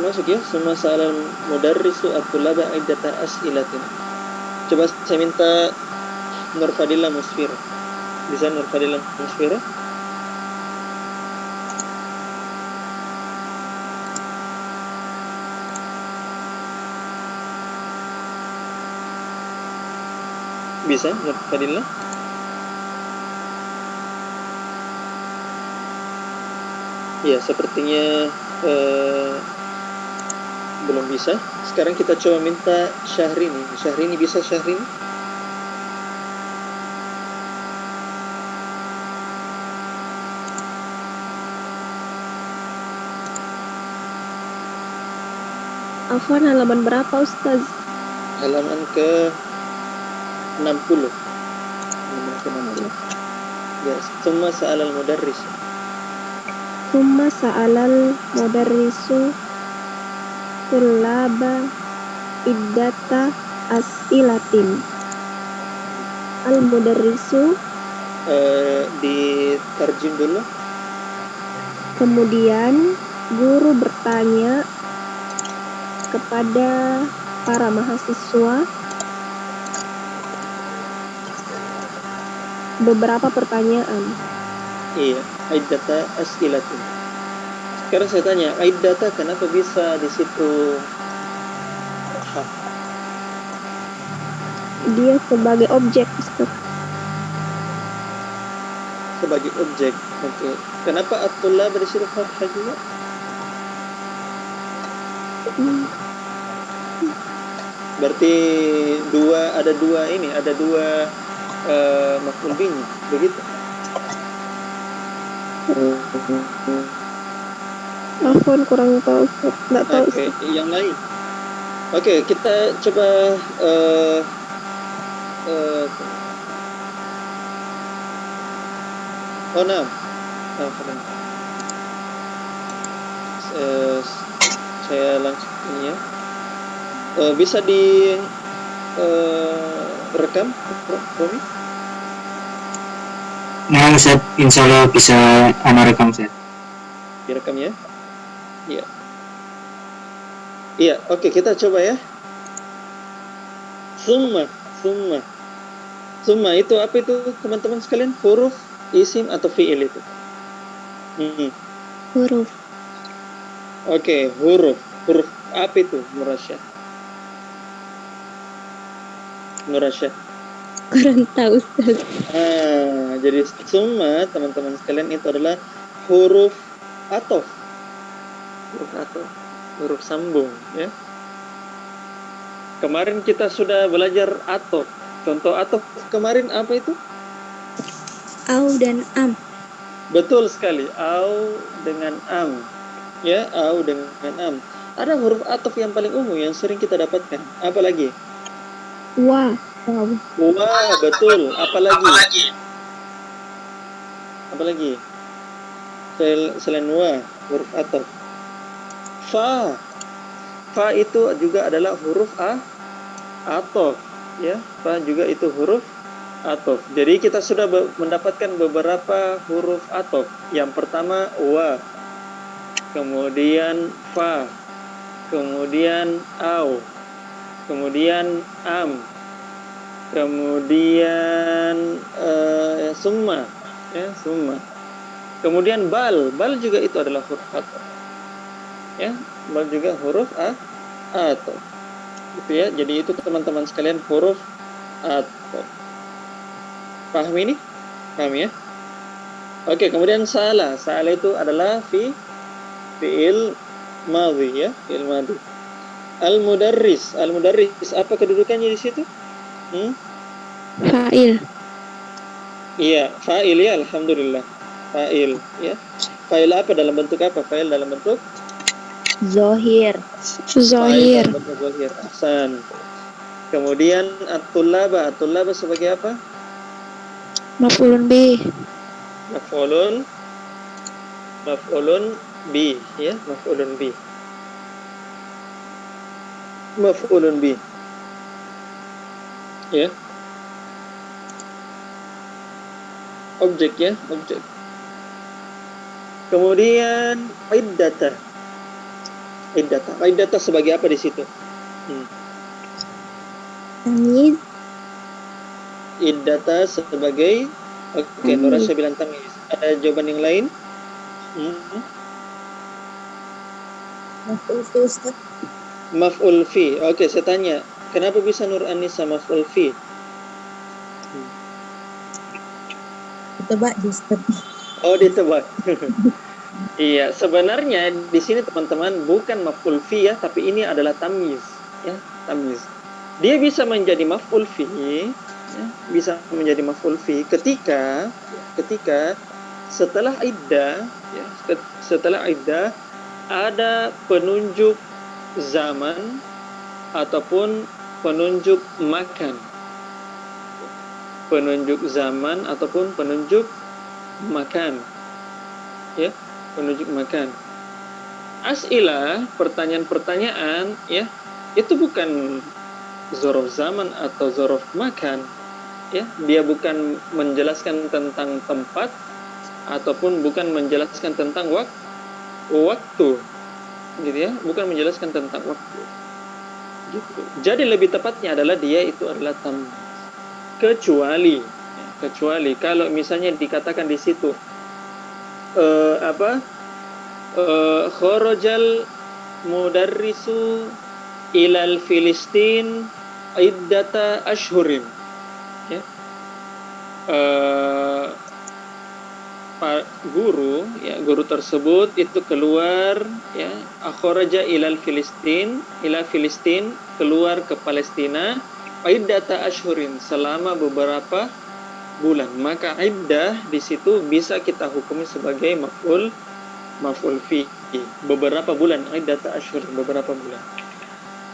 masuk ya. Summa sa'alal mudarrisu at-tullaba iddata as'ilatin. Coba saya minta Nur Fadila Musfira. Bisa Nur Fadila Musfira? Bisa Nur Fadila? Ya, sepertinya belum bisa. Sekarang kita coba minta Syahrini. Syahrini bisa Syahrini? Afwan, halaman berapa Ustaz? Halaman ke 60. Halaman ke 60. Ya, summa sa'alal mudarris. Summa sa'alal mudarrisu tullaba iddata as'ilatin. Al mudarrisu Diterjem dulu. kemudian guru bertanya kepada para mahasiswa beberapa pertanyaan. Iya, iddata as'ilatin. Sekarang saya tanya, iddata kenapa bisa di situ ha? Dia sebagai objek, Ustaz. Sebagai objek. Oke. Kenapa at-tullab di situ fathah juga? Berarti ada dua maf'ul bihi, begitu? Afwan, kurang tahu, Ustaz. Nggak tahu, Oke, Ustaz. yang lain. Oke, kita coba saya langsung ini ya. Bisa di rekam, Romi? Nah, Ustaz, insya Allah bisa rekam, Ustaz. Direkam ya? Iya. Iya, oke, kita coba ya. Summa itu apa itu teman-teman sekalian? Huruf, isim atau fi'il itu? Huruf. Oke, huruf apa itu Nurasyah? Kurang tahu, Ustaz. Jadi summa teman-teman sekalian itu adalah huruf atof. Huruf sambung ya. Kemarin kita sudah belajar atof. Contoh atof kemarin apa itu? Au dan am. Betul sekali, au dengan am. Ya, au dengan am. Ada huruf atof yang paling umum yang sering kita dapatkan. Apa lagi? Wa. Wah, betul. Apalagi? Selain wa, huruf atof. Fa itu juga adalah huruf atof. Ya, fa juga itu huruf atof. Jadi kita sudah mendapatkan beberapa huruf atof. Yang pertama wa, kemudian fa, kemudian au, kemudian am, kemudian summa, ya summa. Kemudian bal juga itu adalah huruf atof. Ya, bal juga huruf atof. Gitu ya. Jadi itu teman-teman sekalian huruf atof. Paham ini? Paham ya? Oke, kemudian salah itu adalah fi'il madhi ya, fi'il madhi. Al-mudarris apa kedudukannya di situ? Fa'il. Iya, fa'il ya, alhamdulillah. Fa'il ya. Fa'il apa dalam bentuk apa? Fa'il dalam bentuk Zohir. Fa'il dalam bentuk zohir. Ahsan. Kemudian at-tullaba sebagai apa? Maf'ulun bih. Maf'ulun bi ya, maf'ulun bi. Ya. Objek ya, objek. Kemudian iddata Iddata sebagai apa di situ? Tamyiz. Iddata sebagai Nur Tamyiz. Rasya bilang tamyiz. Ada jawaban yang lain? Maf'ul fi, Ustaz. Maf'ul fi. Oke, saya tanya, kenapa bisa Nur Anissa maf'ul fi? Ditebak, Ustaz. Oh, ditebak. Iya, sebenarnya di sini teman-teman bukan maf'ul fi ya, tapi ini adalah tamyiz, ya, tamyiz. Dia bisa menjadi maf'ul fi, ya, bisa menjadi maf'ul fi ketika setelah iddah, ya, setelah iddah ada penunjuk zaman ataupun penunjuk makan. Penunjuk zaman ataupun penunjuk makan. Ya, penunjuk makan. As'ilah, pertanyaan-pertanyaan, ya, itu bukan zorof zaman atau zorof makan, ya. Dia bukan menjelaskan tentang tempat ataupun bukan menjelaskan tentang waktu, gitu ya. Bukan menjelaskan tentang waktu, gitu. Jadi lebih tepatnya adalah dia itu adalah tamyiz. Kecuali kalau misalnya dikatakan di situ kharajal mudarrisu ilal Filistin iddata ashhurin, ya. Guru tersebut itu keluar, ya, akhraja ila Filistin, keluar ke Palestina iddata ashhurin, selama beberapa bulan. Maka iddah di situ bisa kita hukumi sebagai maf'ul fi, beberapa bulan, iddata ashhur, beberapa bulan.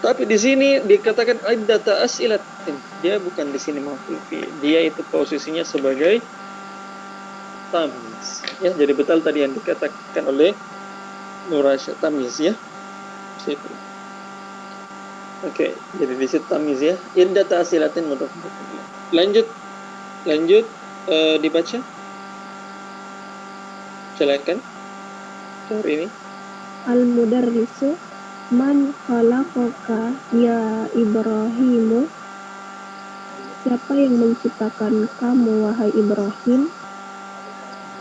Tapi di sini dikatakan iddata as'ilatin, dia bukan di sini maf'ul fi, dia itu posisinya sebagai tamyiz, ya. Jadi betul tadi yang dikatakan oleh Nur Rasya, tamyiz, ya. Situ. Oke, jadi di situ tamyiz, ya. Iddata as'ilatin mudhaf. Lanjut dibaca. Silakan. Hari ini. Al-mudarrisu man khalaqaka ya Ibrahimu. Siapa yang menciptakan kamu, wahai Ibrahim?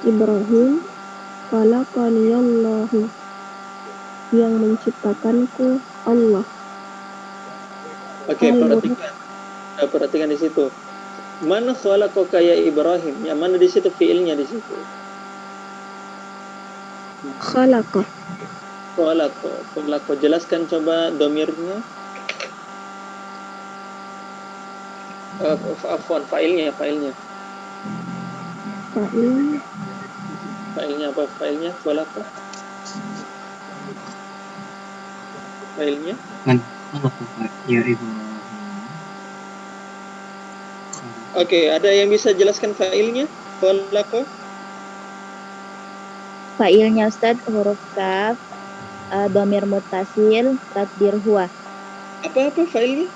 Ibrahim, khalaqani Allahu. Yang menciptakanku Allah. Oke, perhatikan di situ. Man khalaqaka ya Ibrahim? Yang mana di situ fiilnya di situ? Khalaqa. Khalaqa. Jelaskan coba domirnya. Afwan, failnya. Failnya apa? Failnya khalaqa. Failnya. Man khalaqaka ya Ibrahim. Oke, ada yang bisa jelaskan failnya? Khalaqa. Fa'ilnya Ustaz huruf kaf, dhamir muttasil, takdir huwa. Apa failnya?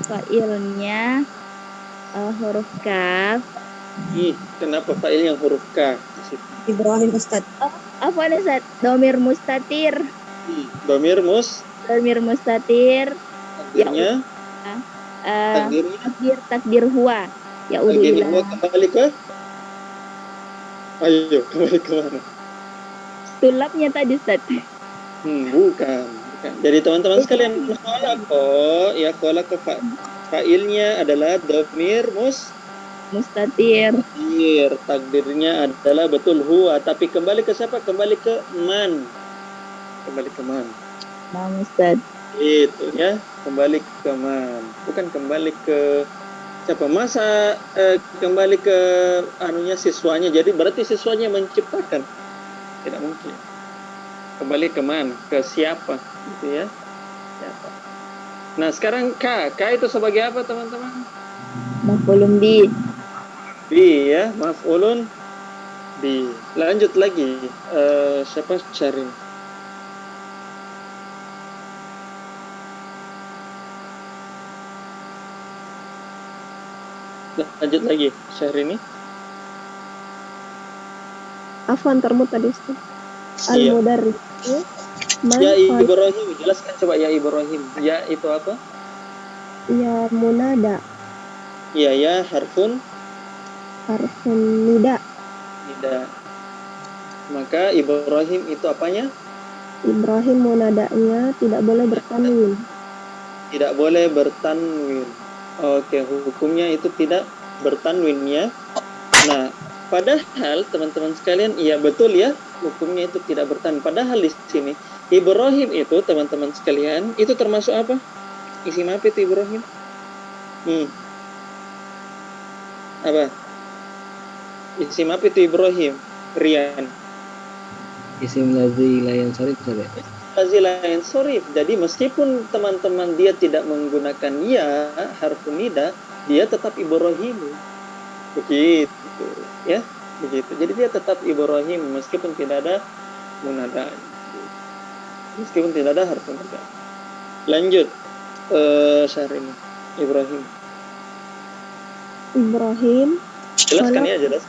Fa'ilnya huruf kaf. Kenapa failnya huruf K? Ibrahim Ustaz. Apa Ustaz? Dhamir mustatir. Dhamir mustatir. Takdirnya. Takdir huwa. Ya udah. Takdirnya huwa kembali ke. Ayo, kembali ke mana? Tulapnya tadi Ustaz. Bukan. Jadi teman-teman sekalian, khalaqa failnya adalah dhamir mustatir. Takdirnya adalah betul huwa, tapi kembali ke siapa? Kembali ke man. Nah, Ustaz. Itu, ya, kembali ke man, bukan kembali ke siapa. Masa kembali ke siswanya, jadi berarti siswanya menciptakan, tidak mungkin. Kembali ke man, ke siapa, gitu ya. Siapa. Nah, sekarang K itu sebagai apa teman-teman? Maf'ulun bi. Ya, maf'ulun bi. Lanjut lagi, siapa cari? Lanjut lagi, Syahrini. Afwan termut tadi Ustaz. Iya. Al-mudarrisu man Ya khalaqa Ibrahim, jelaskan coba ya Ibrahim. Ya itu apa? ya munada Iya ya harfun harfun nida. tidak. Maka Ibrahim itu apanya? Ibrahim munadanya tidak boleh bertanwin. Tidak boleh bertanwin. Oke, hukumnya itu tidak bertanwin ya. Nah, padahal teman-teman sekalian, iya betul ya, hukumnya itu tidak bertanwin. Padahal di sini Ibrahim itu teman-teman sekalian itu termasuk apa? Isim apa itu Ibrahim? Apa? Isim apa itu Ibrahim? Rian. Isim ladzi la yansarif saja. Lain sorif. Jadi meskipun teman-teman dia tidak menggunakan ya harfun nida, dia tetap Ibrahim. Begitu, ya, begitu. Jadi dia tetap Ibrahim meskipun tidak ada munada, meskipun tidak ada harfun nida. Lanjut, Syahrini, Ibrahim. Ibrahim Jelaskan ya, jelas.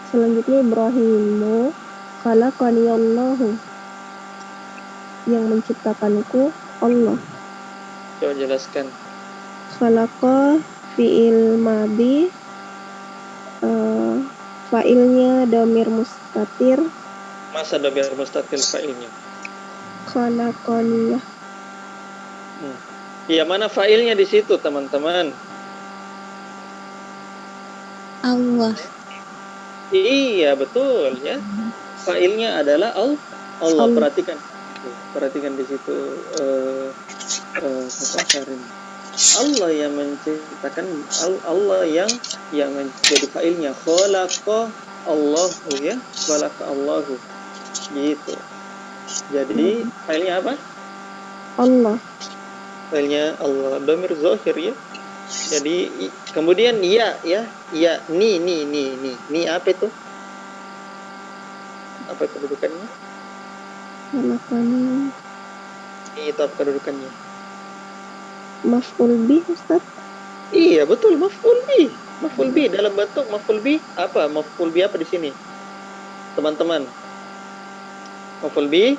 selanjutnya Ibrahimu khalaqani Allahu, yang menciptakanku Allah. Coba jelaskan. Khalaqa fi'il madhi, fa'ilnya domir mustatir, Masa domir mustatil fa'ilnya? khalaqaniyah. Iya, mana fa'ilnya di situ, teman-teman? Allah. Iya, betul ya. Fa'ilnya adalah Allah. Perhatikan. Perhatikan di situ Allah yang menciptakan, Allah yang menjadi fa'ilnya. Khalaqa Allahu ya. Khalaqa Allahu. Gitu. Jadi fa'ilnya apa? Allah. Fa'ilnya Allah. Dhamir zahir ya. Jadi kemudian ya, ni apa itu? Apa kedudukannya? Khalaqani. Itu apa kedudukannya? Maf'ul bih, Ustaz. Iya, betul, maf'ul bih. Maf'ul bih dalam bentuk maf'ul bih apa? Maf'ul bih apa di sini? Teman-teman. Maf'ul bih?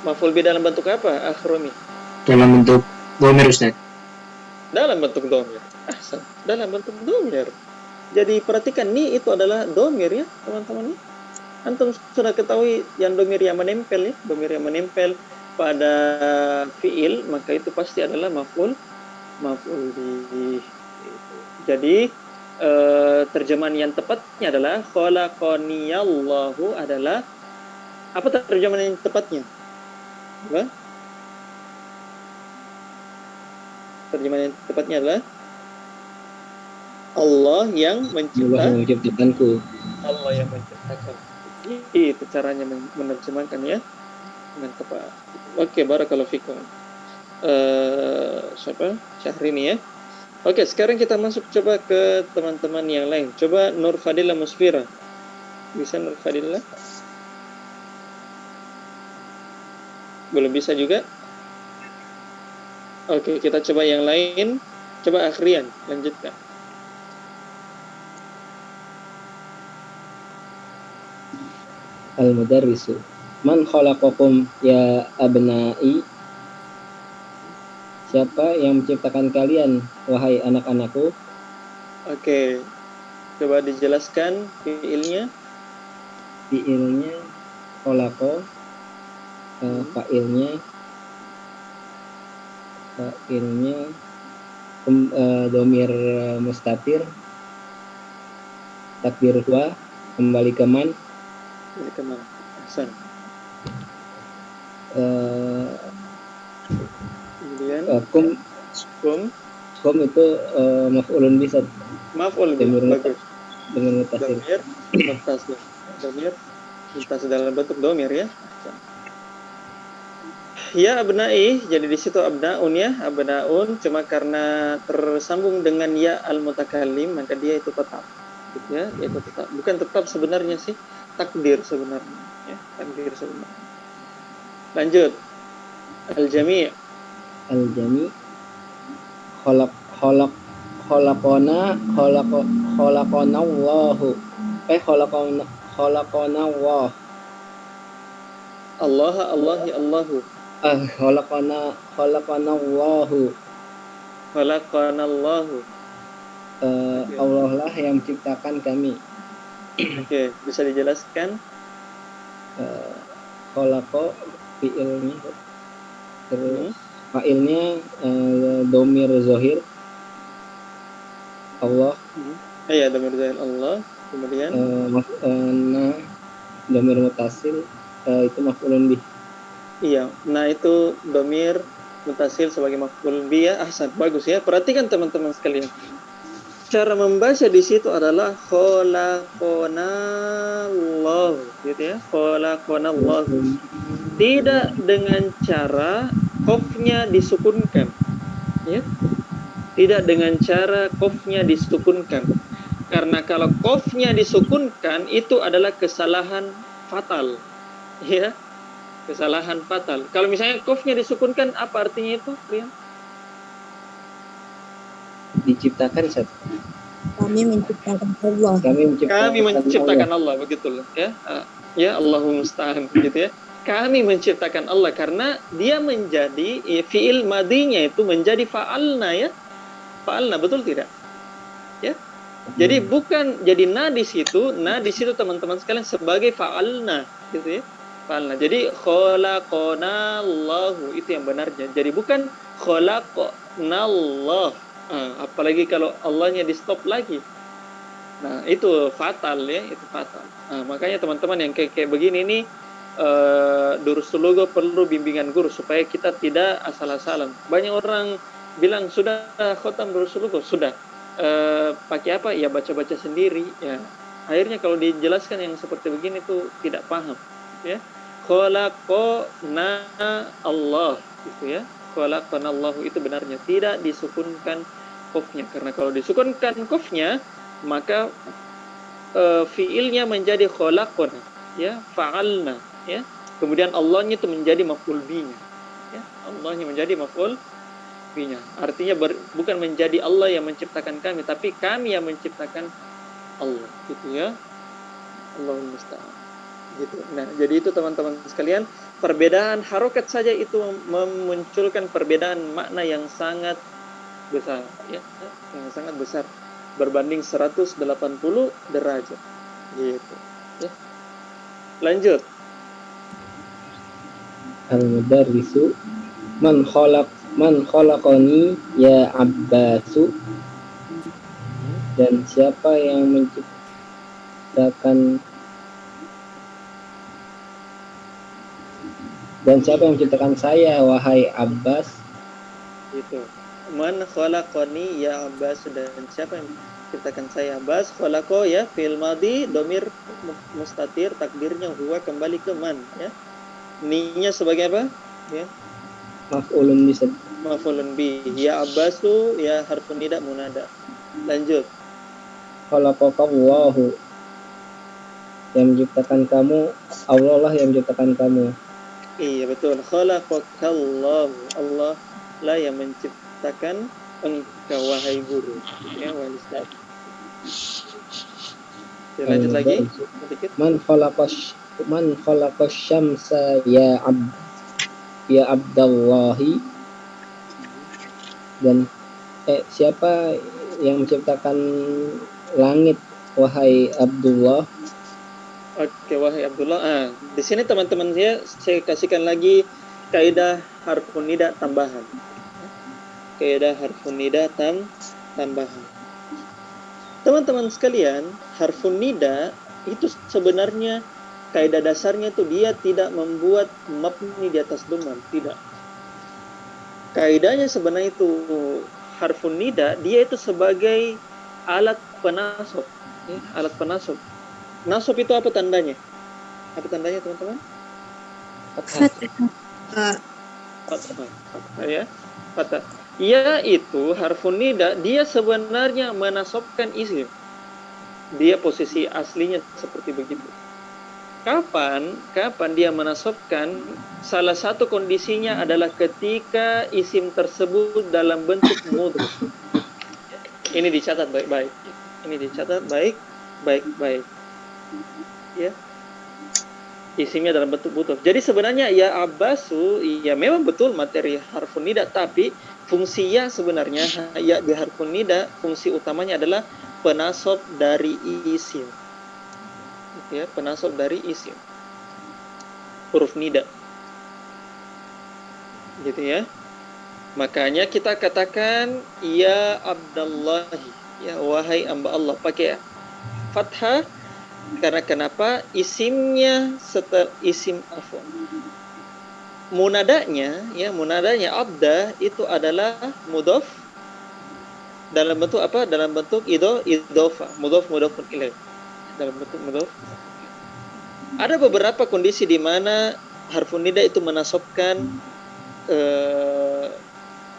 Maf'ul bih dalam bentuk apa? Akhroni. Dalam bentuk dhamir, Ustaz. Dalam bentuk dhamir. Dalam bentuk dhamir. Jadi perhatikan, ni itu adalah dhamir ya, teman-teman. Antum sudah ketahui yang dhamir yang menempel ya, dhamir yang menempel pada fiil, maka itu pasti adalah maf'ul bih. Jadi terjemahan yang tepatnya adalah khalaqaniyallahu adalah apa terjemahan yang tepatnya? Apa? Terjemahan yang tepatnya adalah Allah yang menciptakanku. Allah yang menciptakan. Itu caranya menerjemahkan ya dengan tepat. Oke, barakallahu fikum. Siapa? Syahrini ya. Oke, sekarang kita masuk coba ke teman-teman yang lain. Coba Nur Fadila Musfira. Bisa Nur Fadila? Belum bisa juga? Oke, kita coba yang lain. Coba Akhrian, lanjutkan. Al-mudarrisu man khalaqakum ya abna'i, siapa yang menciptakan kalian wahai anak-anakku? Oke, coba dijelaskan fiilnya. Fiilnya khalaqa, fa'ilnya domir mustatir, takdir huwa, kembali ke man. Hasan. Kemudian kum itu maf'ulun bisa. Maf'ul bih, bagus. Dengan mutasir. Domir mutasir dalam bentuk domir ya. Ya abna'i, jadi di situ abnaun ya, abnaun, cuma karena tersambung dengan ya al-mutakallim maka dia itu tetap. Gitu ya, itu tetap. Bukan tetap sebenarnya sih, takdir sebenarnya ya, takdir sebenarnya. Lanjut. Al-jami'. Al-jami' Kholak kholaqonallahu kholaqonallah Allahu. kholaqonallahu Khalaqanallahu. Oke. Allah lah yang menciptakan kami. Oke, bisa dijelaskan? Kholaqo fiilnya, terus fa'ilnya domir zohir Allah, Iya, dhamir zahir Allah. Kemudian domir mutasil itu maf'ulun bih. iya, nah itu dhamir mutasil sebagai maf'ul bih ya. Ahsan, bagus ya. Perhatikan teman-teman sekalian. Cara membaca di situ adalah khalaqonallahu, gitu ya. Khalaqonallahu. Tidak dengan cara qafnya disukunkan. Ya. Tidak dengan cara qafnya disukunkan. Karena kalau qafnya disukunkan itu adalah kesalahan fatal. Ya. Kesalahan fatal. Kalau misalnya qafnya disukunkan, apa artinya itu, Rian? Diciptakan satu. Kami menciptakan Allah. Kami menciptakan Allah, begitu ya. Ya, Allahumma musta'an, gitu ya. Kami menciptakan Allah karena dia menjadi fiil madinya itu menjadi fa'alna ya. Fa'alna, betul tidak? Ya. Jadi bukan jadi na di situ teman-teman sekalian sebagai fa'alna, gitu ya. Fa'alna. Jadi khalaqonallahu itu yang benarnya. Jadi bukan khalaqnallah. Apalagi kalau Allahnya di stop lagi. Nah, itu fatal ya, itu fatal. Nah, makanya teman-teman yang kayak begini nih Durusul Lugha perlu bimbingan guru supaya kita tidak asal-asalan. Banyak orang bilang sudah khotam Durusul Lugha, sudah. Pakai apa? Ya baca-baca sendiri ya. Akhirnya kalau dijelaskan yang seperti begini tuh tidak paham ya. Khalaqona Allah gitu ya. Khalaqona Allah itu benarnya tidak disukunkan qafnya, karena kalau disukunkan qafnya maka fiilnya menjadi khalaqona ya, fa'alna ya. Kemudian Allahnya itu menjadi maf'ul binya ya. Allahnya menjadi maf'ul binya. Artinya bukan menjadi Allah yang menciptakan kami, tapi kami yang menciptakan Allah gitu ya. Allahumma musta'an gitu. Nah, jadi itu teman-teman sekalian, perbedaan harokat saja itu memunculkan perbedaan makna yang sangat besar ya, yang sangat besar berbanding 180 derajat gitu ya. Lanjut. Al-mudarrisu man khalaqani ya Abbasu, dan siapa yang menciptakan saya wahai Abbas. Itu man khalaqani ya Abbas, dan siapa yang menciptakan saya Abbas. Khalaqa ya fi'il madhi dhamir mustatir, takdirnya huwa kembali ke man ya. Ninya sebagai apa ya? Maf'ulun bi. Ya Abbasu ya harfun nida munada. Lanjut. Khalaqakallahu, yang menciptakan kamu Allah lah yang menciptakan kamu. Iya betul. Khalaqakallahu, Allah lah yang menciptakan engkau wahai guru ya, wahai ustaz. Lanjut lagi sedikit. Man khalaqash syamsa ya Abdallahi, dan siapa yang menciptakan langit wahai Abdullah. Oke, wahai Abdullah. Di sini teman-teman saya kasihkan lagi kaidah harfun nida tambahan. Kaidah harfun nida tambahan. Teman-teman sekalian, harfun nida itu sebenarnya kaidah dasarnya itu dia tidak membuat mabni di atas dhammah, tidak. Kaidahnya sebenarnya itu harfun nida dia itu sebagai alat penasab, ya, alat penasab. Nasab itu apa tandanya? Apa tandanya teman-teman? Fathah. Ya, fathah. Yaitu harfun nida dia sebenarnya menasabkan isim. Dia posisi aslinya seperti begitu. Kapan dia menasabkan? Salah satu kondisinya adalah ketika isim tersebut dalam bentuk mudhaf. Ini dicatat baik-baik. Ini dicatat baik-baik. Ya. Isimnya dalam bentuk butuh. Jadi sebenarnya ya Abbasu, ya memang betul materi harfun nida, tapi fungsinya sebenarnya ya di harfun nida fungsi utamanya adalah penasob dari isim. Gitu ya, penasob dari isim. Huruf nida. Gitu ya. Makanya kita katakan ya Abdallahi, ya wahai hamba Allah, pakai fathah. Karena kenapa? Isimnya setelah isim afwan. Munadanya abda itu adalah mudhof dalam bentuk apa? Dalam bentuk idhofah, mudhofun ilaih. Dalam bentuk mudhof. Ada beberapa kondisi di mana harfun nida itu menasobkan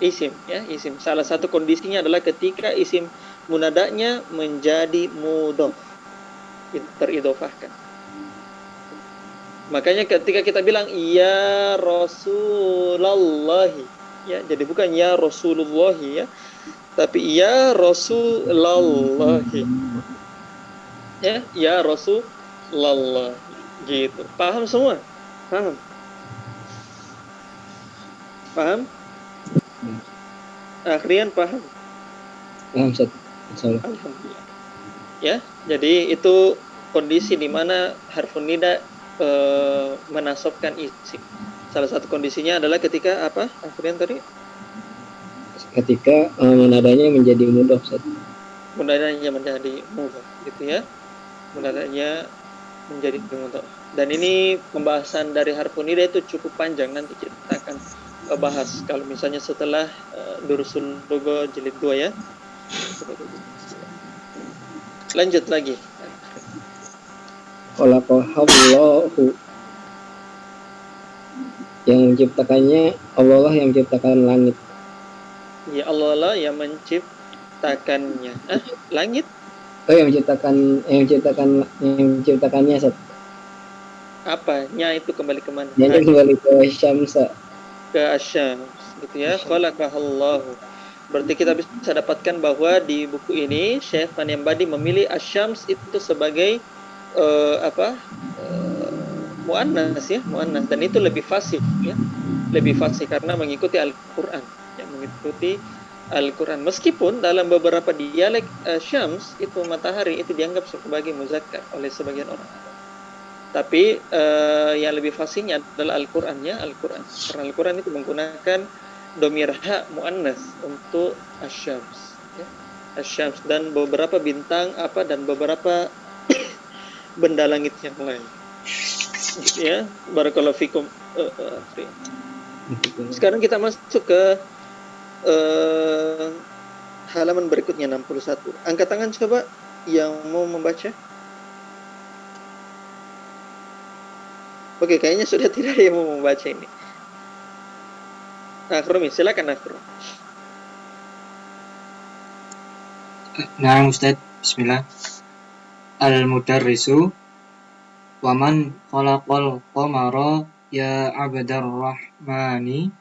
isim, ya, isim. Salah satu kondisinya adalah ketika isim munadanya menjadi mudhof, teridhofahkan. Makanya ketika kita bilang ya Rasulullah, ya, jadi bukan ya Rasulullah ya, tapi ya Rasulullah. Ya Rasulullah gitu. Paham semua? Paham? Paham? Akhrian paham? Paham, Ustaz. Insyaallah. Alhamdulillah. Ya, jadi itu kondisi di mana harfun nida menasobkan isim. Salah satu kondisinya adalah ketika apa? Akhrian tadi? Ketika munadanya menjadi mudhof, Ustaz. Munadanya menjadi mudhof, gitu ya. Munadanya menjadi mudhof. Dan ini pembahasan dari harfun nida itu cukup panjang, nanti kita akan bahas kalau misalnya setelah Durusul Lugha jilid 2 ya. Lanjut lagi. Khalaqahallahu, yang menciptakannya Allah lah yang menciptakan langit. Ya Allah lah yang menciptakannya. Langit? Oh, yang menciptakannya, Ustaz. Apanya itu kembali ke mana? Jadi kembali ke Syamsa. Ke Asyams, gitu ya. Khalaqahallahu. Berarti kita bisa dapatkan bahwa di buku ini Syekh Faniambadi memilih Asyams itu sebagai muannas ya, muannas, dan itu lebih fasih ya. Lebih fasih karena mengikuti Al-Qur'an. Ya, mengikuti Al-Qur'an. Meskipun dalam beberapa dialek Syams itu matahari itu dianggap sebagai muzakkar oleh sebagian orang. Tapi yang lebih fasihnya adalah Al-Qur'an ya, Al-Qur'an. Karena Al-Qur'an itu menggunakan domir ha muannas untuk Asyams ya. Asyams dan beberapa bintang dan beberapa benda langit yang lain. Ya, barakallahu fikum. Sekarang kita masuk ke halaman berikutnya 61. Angkat tangan coba yang mau membaca. Oke, kayaknya sudah tidak ada yang mau membaca ini. Akhromi, silakan Akhrom. Nah, Ustaz, bismillah. Al-Mudarrisu waman khalaqal qamara ya Abdurrahmani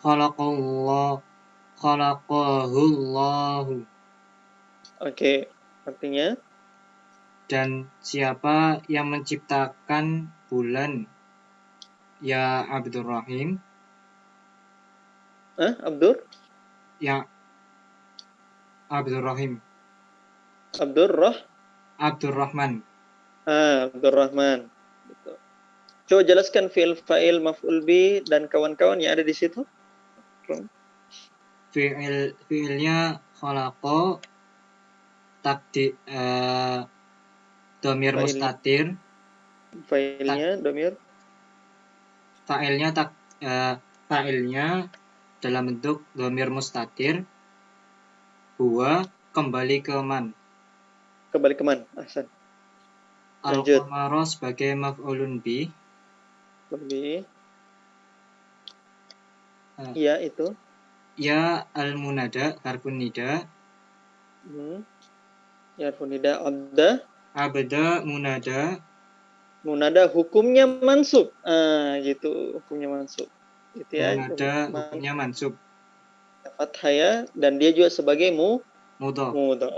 khalaqahullahu. Oke, artinya Dan siapa yang menciptakan bulan ya Abdurrahim, Abdur ya Abdurrahim Abdurrahman. Abdurrahman. Gitu. Coba jelaskan fi'il, fa'il, maf'ul bi dan kawan-kawan yang ada di situ. Fi'ilnya khalaqa, domir mustatir. Fa'ilnya domir. Fa'ilnya dalam bentuk domir mustatir. Huwa kembali ke man. Kembali ke man. Ahsan. Lanjut. Al-qamara sebagai maf'ulun bi. Lebih. Ya itu. Ya al-munada harfun nida. Ya harfun nida abda. Abda munada. Munada hukumnya mansub. Gitu, hukumnya mansub. Gitu ya. Munada hukumnya mansub. fathah ya, dan dia juga sebagai mudhaf. mudhaf.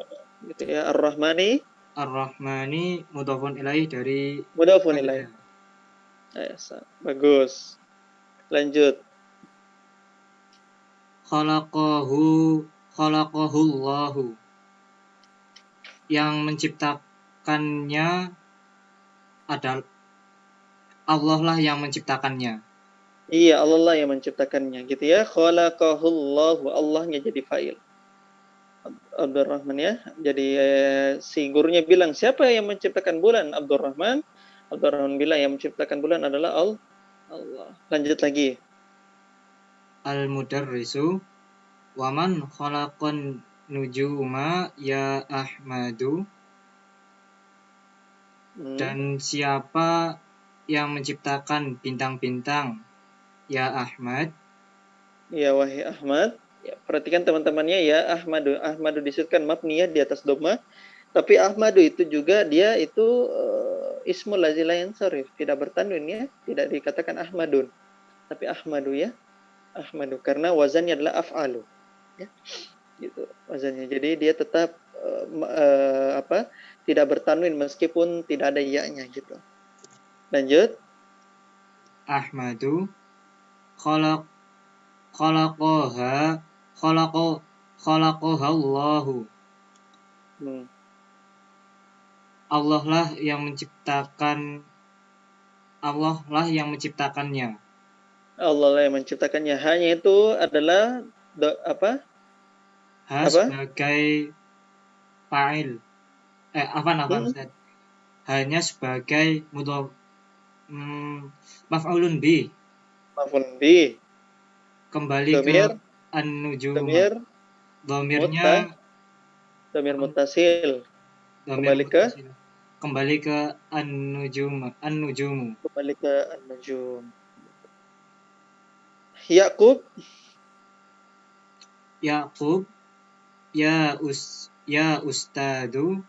Gitu ya. Ar-Rahmani Ar-Rahmani mudhafun ilaih dari mudhafun faedah. ilaih. Bagus. Lanjut. Khalaqahullahu. Yang menciptakannya adalah Allah lah yang menciptakannya. Iya, Allah lah yang menciptakannya gitu ya. Khalaqahullahu, Allahnya jadi fa'il. Abdurrahman ya. Jadi si gurunya bilang, siapa yang menciptakan bulan? Abdurrahman. Abdurrahman bilang yang menciptakan bulan adalah Allah. Lanjut lagi. Al-mudarrisu waman khalaqan nujuma ya Ahmadu. Dan siapa yang menciptakan bintang-bintang ya Ahmad. Ya wahai Ahmad. Ya, perhatikan teman-temannya ya, Ahmadu. Ahmadu disebutkan mabniyah di atas dhamma. Tapi Ahmadu itu juga dia itu ismul lazi la yansarif, tidak bertanwin ya, tidak dikatakan Ahmadun. Tapi Ahmadu ya. Ahmadu karena wazannya adalah af'alu. Ya. Gitu wazannya. Jadi dia tetap tidak bertanwin meskipun tidak ada ya-nya gitu. Lanjut. Ahmadu khalaqaha Allahu. Allah lah yang menciptakannya. Allah lah yang menciptakannya. Hanya itu adalah sebagai fa'il. Hanya sebagai maf'ulun bi. Maf'ulun bi. Kembali Domir, ke an-nujum. Domirnya domir muttasil. Kembali ke an-nujum. Kembali ke an-nujum. Yaqub ya ustadu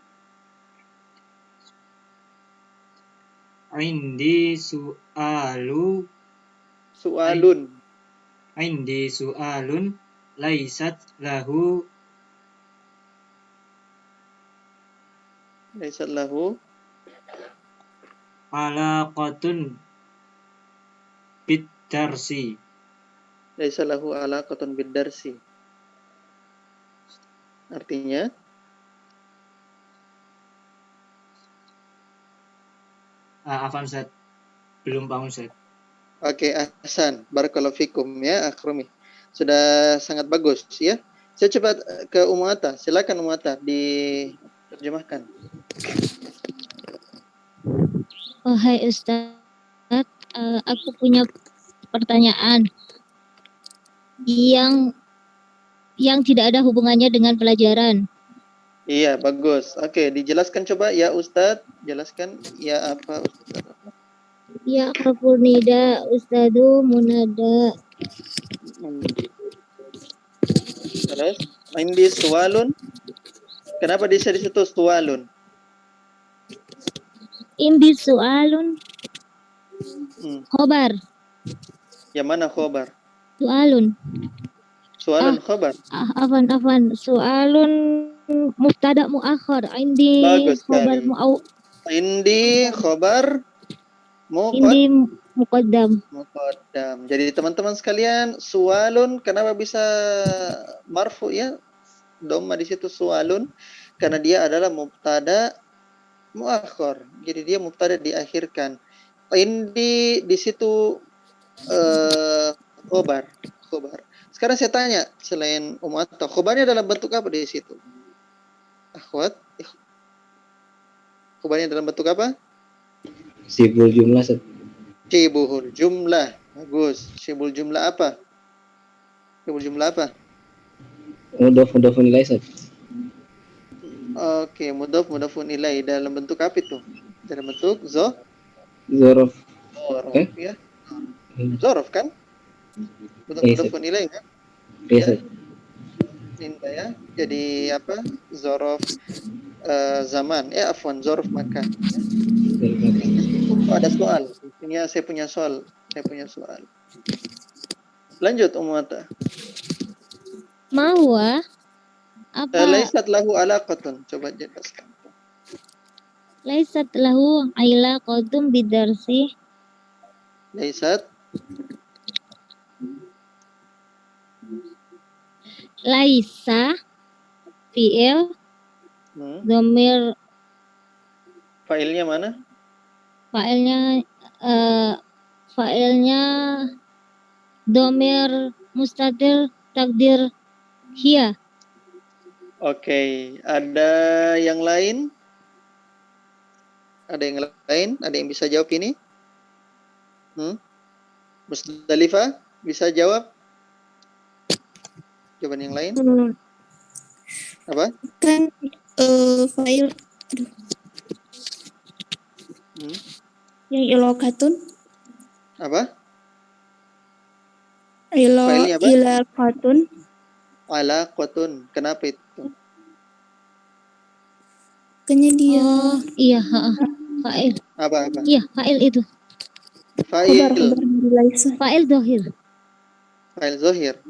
indi su'alun laisat lahu alaqatun bid-darsi. Laisa lahu alaqatun bid-darsi. Artinya Afan Ustaz. Belum paham Ustaz. Oke, ahsan. Barakallahu fikum ya, Akhrumi. Sudah sangat bagus ya. Saya coba ke Umata. Silakan Umata diterjemahkan. Oh, hai Ustaz. Aku punya pertanyaan yang tidak ada hubungannya dengan pelajaran. Iya, bagus. Oke, dijelaskan coba ya Ustadz. Jelaskan ya apa Ustadz? Ya harful nida ustadu munada. Terus indi suwalun. Kenapa bisa di situ suwalun? Indi sualun. Khobar. Yang mana khobar? Sualun. Sualun khobar. Afan. Sualun mubtada muakhar. Indi khobar Indi khobar Indi muqaddam. Jadi teman-teman sekalian, sualun kenapa bisa marfu ya? Dhamma di situ sualun karena dia adalah mubtada muakhar. Jadi dia mubtada diakhirkan. Indi di situ khobar. Sekarang saya tanya, selain Umata, khobarnya dalam bentuk apa di situ? Akhwat, khobarnya dalam bentuk apa? Sibul jumlah. Sibul jumlah. Bagus. Sibul jumlah apa? Mudhafun ilaih. Oke, mudhafun ilaih dalam bentuk apa itu? Dalam bentuk zorof. Ya. Zorof kan? Mudhafun ilaih kan? Iya. Ya. Jadi apa? Zorof zaman. Afwan, zorof makan. Ada soal. Saya punya soal. Lanjut Umata. Mahwa apa Laisat lahu alaqatun. Coba jelaskan. laisat lahu ilaqatun bidarsi. Laisat. Laisa fi'il domir Failnya mana? fa'ilnya fa'ilnya domir mustatir takdir hiya. Oke, ada yang lain? Ada yang lain? Ada yang bisa jawab ini? Musdalifah bisa jawab? Jawaban yang lain? Apa? Kan file yang ilokatun Apa? Filenya apa? ilokatun Alaqatun. Kenapa itu? kayaknya dia Oh, iya, fa'il. Apa? Iya, fa'il itu. khobar Fa'il. dari Laisa. Fa'il dohir. Fa'il zohir.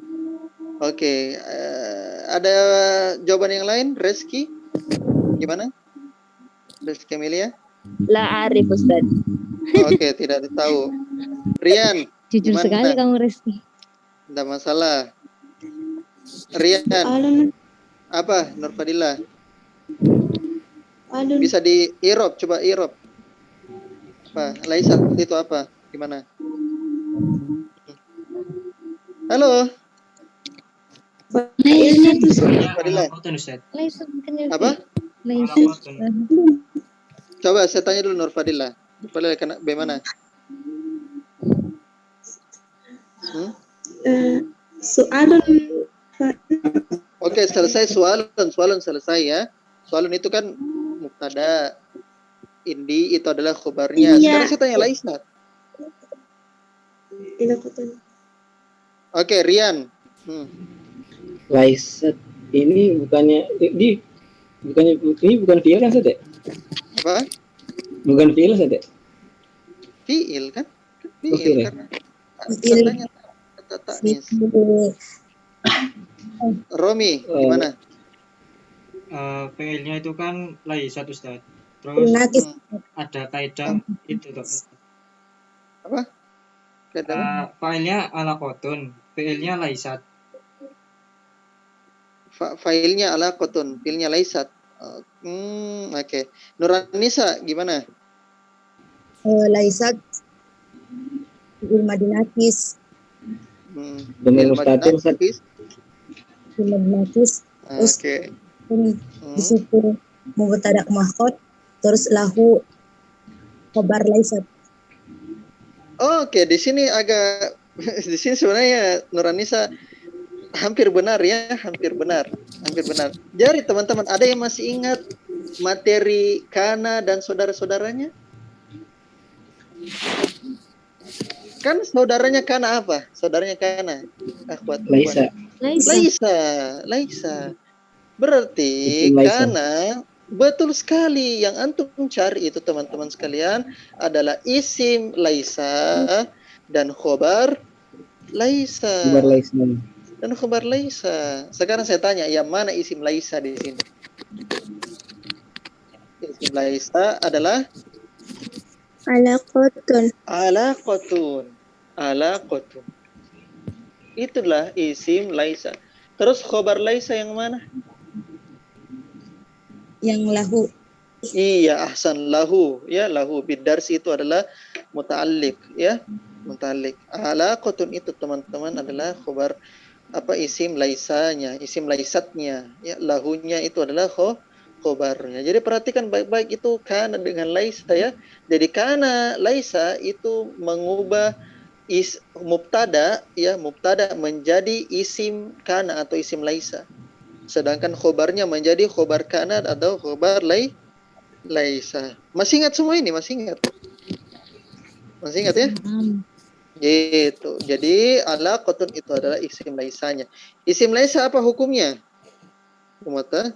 Oke. Ada jawaban yang lain? Reski? Gimana? Reski Amelia? La arif Ustaz. Oke, tidak tahu. Rian, Jujur gimana? sekali kamu Reski. Tidak masalah. Rian, Alun apa? Nur Fadila. alun Bisa di irob, coba irob. Apa? Laisa itu apa? Gimana? Halo, failnya tuh Fadila. Alaqatun, Ustaz. Laisa bukan Apa? Laisa. Alaqatun. Coba saya tanya dulu Nur Fadila. Nur Fadila kena bagaimana? soalun Oke, selesai soalan selesai ya. Soalan itu kan mubtada. Indi itu adalah khobarnya. Iya. Sekarang saya tanya Laisa. ilokatun. Oke, Rian. Laisat ini bukannya ini bukan fiil kan Ustaz ya? Apa? Bukan fiil Ustaz ya? Fiil kan? Oh, Fiil fiil ya? kan? Fiil. Katanya kata taknis. Romi, gimana? Fiilnya itu kan laisat, Ustaz. Terus Nakis ada kaidah itu tuh. Apa? Kata Fiilnya alaqatun, fiilnya laisat. Failnya ala kotun, filnya laisat. Oke. Nuranisa gimana? Laisat fi'il madinakis Domir Fil mustatir madinah, Ustaz. Hafiz? fi'il madinakis terus Oke. di situ mubtada mahkot terus lahu khobar laisat. Oke, di sini agak di sini sebenarnya Nuranisa hampir benar ya, hampir benar. Jadi teman-teman, ada yang masih ingat materi Kana dan saudara-saudaranya? Kan saudaranya Kana apa? Saudaranya Kana. Akhwat. Laisa. Laisa. Berarti Isim Laisa. Kana betul sekali yang antum cari itu teman-teman sekalian adalah isim Laisa dan khobar Laisa. Khobar Laisa. Dan khobar Laisa. Sekarang saya tanya, yang mana isim Laisa di sini? Isim Laisa adalah alaqatun. Itulah isim Laisa. Terus khobar Laisa yang mana? Yang lahu. Iya, ahsan, lahu. Ya, lahu bidarsi itu adalah muta'alliq, ya. Muta'alliq. Alaqatun itu teman-teman adalah khobar isim laisanya, isim laisatnya, ya, lahunya itu adalah khobarnya. Jadi perhatikan baik-baik itu kana dengan laisa ya. Jadi kana laisa itu mengubah mubtada ya, mubtada menjadi isim kana atau isim laisa. Sedangkan khobarnya menjadi khobar kana atau khobar laisa. Masih ingat semua ini? Masih ingat? Masih ingat ya? Gitu. Jadi alaqatun itu adalah isim laisanya. Isim laisa apa hukumnya? Umata?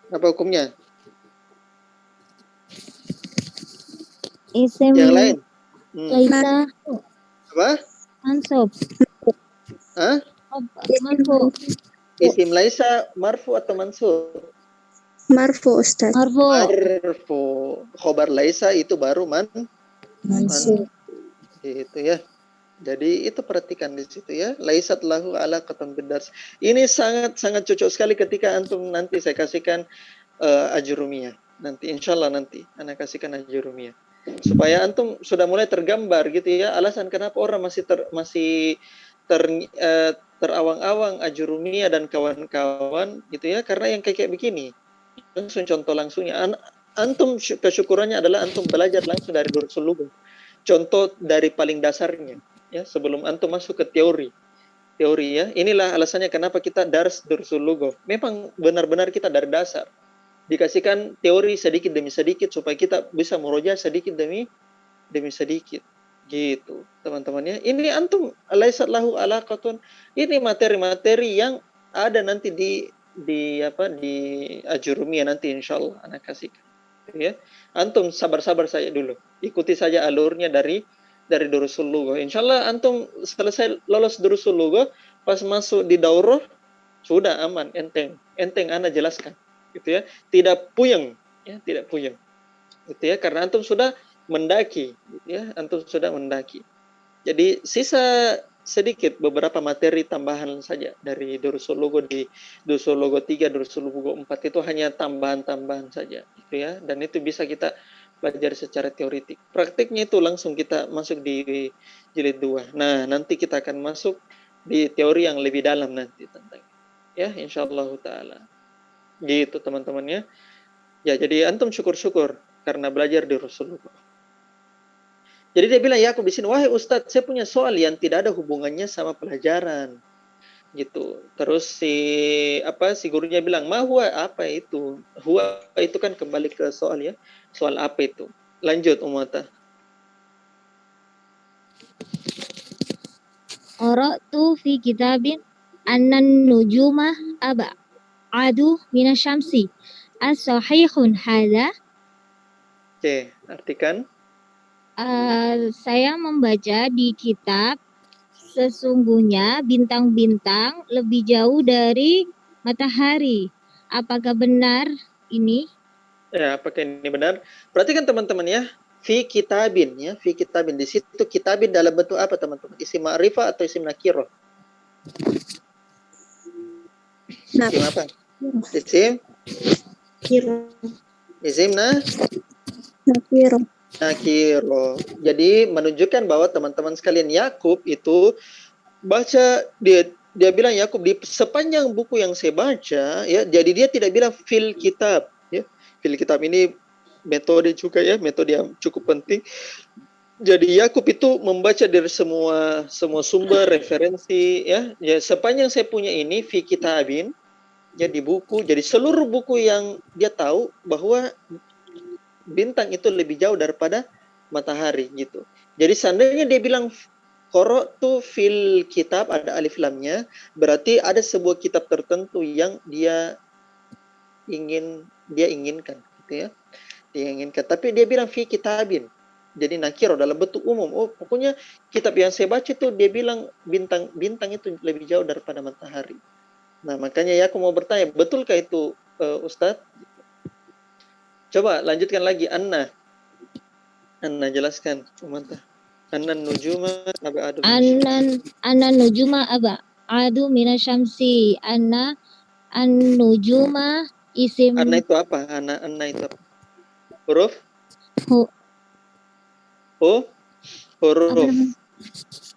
Apa hukumnya? Isim Yang lain? laisa Apa? mansub. Hah? Marfu. Isim laisa marfu atau mansub? Marfu Ustaz. Marfu. Marfu. Khobar laisa itu baru Mansub. gitu ya. Jadi itu perhatikan di situ ya. Laisat lahu alaqatan bidars. Ini sangat cocok sekali ketika antum nanti saya kasihkan ajurumiyah. Nanti insyaallah nanti anak kasihkan ajurumiyah. Supaya antum sudah mulai tergambar gitu ya. Alasan kenapa orang masih terawang-awang ajurumiyah dan kawan-kawan gitu ya. Karena yang kayak begini. Langsung contoh langsungnya. Antum kesyukurannya adalah antum belajar langsung dari Dursul Lughah. Contoh dari paling dasarnya ya, sebelum antum masuk ke teori ya. Inilah alasannya kenapa kita dars Dursul Lughah. Memang benar-benar kita dari dasar dikasihkan teori sedikit demi sedikit supaya kita bisa murojaah sedikit demi sedikit gitu teman-temannya. Ini antum laisat lahu alaqatun, ini materi-materi yang ada nanti di ajurumiyah nanti insyaallah anak kasihkan ya. Antum sabar-sabar saja dulu, ikuti saja alurnya dari Dursul Lughah. Insyaallah antum selesai lolos Dursul Lughah, pas masuk di daurah sudah aman, enteng ana jelaskan gitu ya, tidak puyeng ya, tidak puyeng gitu ya, karena antum sudah mendaki gitu ya, antum sudah mendaki. Jadi sisa sedikit beberapa materi tambahan saja dari Dursul Lughah. Di Dursul Lughah 3, Dursul Lughah 4 itu hanya tambahan-tambahan saja gitu ya, dan itu bisa kita belajar secara teoritik. Praktiknya itu langsung kita masuk di jilid 2. Nah, nanti kita akan masuk di teori yang lebih dalam nanti tentang ya, insyaallah taala. Gitu teman-temannya. Ya, jadi antum syukur-syukur karena belajar di Rasulullah. Jadi dia bilang, Yakub di sini, wahai Ustadz, saya punya soal yang tidak ada hubungannya sama pelajaran. Gitu. Terus si gurunya bilang, "Ma huwa?" Apa itu? Huwa itu kan kembali ke soal ya. Soal apa itu? Lanjut Umata. Qara'tu fi kitabin annan nujuma ab'adu minasyamsi. As-sahihun hadza? Oke, artikan. Saya membaca di kitab sesungguhnya bintang-bintang lebih jauh dari matahari. Apakah benar ini? Ya, apakah ini benar? Perhatikan teman-teman ya. Fi kitabin ya, fi kitabin. Di situ kitabin dalam bentuk apa teman-teman? Isim ma'rifah atau isim nakirah? Isim apa? Isim Nakiro. nakiro. Jadi menunjukkan bahwa teman-teman sekalian, Yakub itu baca, dia bilang Yakub di sepanjang buku yang saya baca ya, jadi dia tidak bilang fil kitab ya. Fil kitab ini metode juga ya, metode yang cukup penting. Jadi Yakub itu membaca dari semua sumber referensi ya. Ya, sepanjang saya punya ini fi kitabin ya, di buku. Jadi seluruh buku yang dia tahu bahwa bintang itu lebih jauh daripada matahari gitu. Jadi seandainya dia bilang qara'tu fil kitab, ada alif lamnya, berarti ada sebuah kitab tertentu yang dia inginkan gitu ya. Dia inginkan. Tapi dia bilang fi kitabin. Jadi nakiro dalam bentuk umum. Oh, pokoknya kitab yang saya baca itu dia bilang bintang itu lebih jauh daripada matahari. Nah, makanya ya aku mau bertanya, betulkah itu Ustadz? Coba lanjutkan lagi, Anna jelaskan, Umanta. Annan nujuma ab'adu Annan nujuma ab'adu minasyamsi. An nujuma isim Anna itu apa? Anna itu apa? Huruf? Huruf.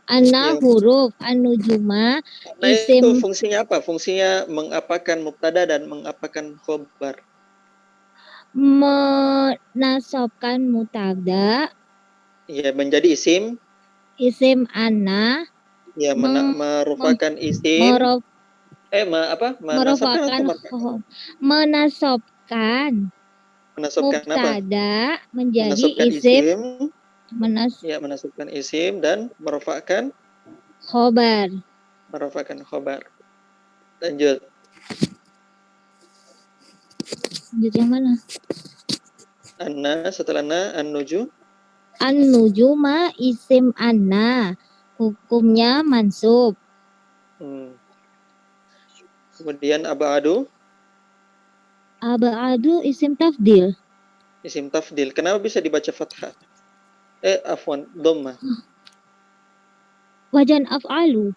Anna Ya. huruf, an-nujuma Nah, isim. itu fungsinya apa? Fungsinya mengapakan mubtada dan mengapakan khobar. Menasabkan mubtada. Ya, menjadi isim. Isim anna. Ya, merupakan isim. Menasabkan mubtada menjadi isim. Menasabkan isim dan merupakan khobar. Lanjut. Lanjut yang mana? Anna, setelah anna, an-nuju. An-nujuma isim anna. Hukumnya mansub. Kemudian abadu Abadu isim tafdil. isim tafdil. Kenapa bisa dibaca fathah? Afwan, dhamma. Wajan af'alu.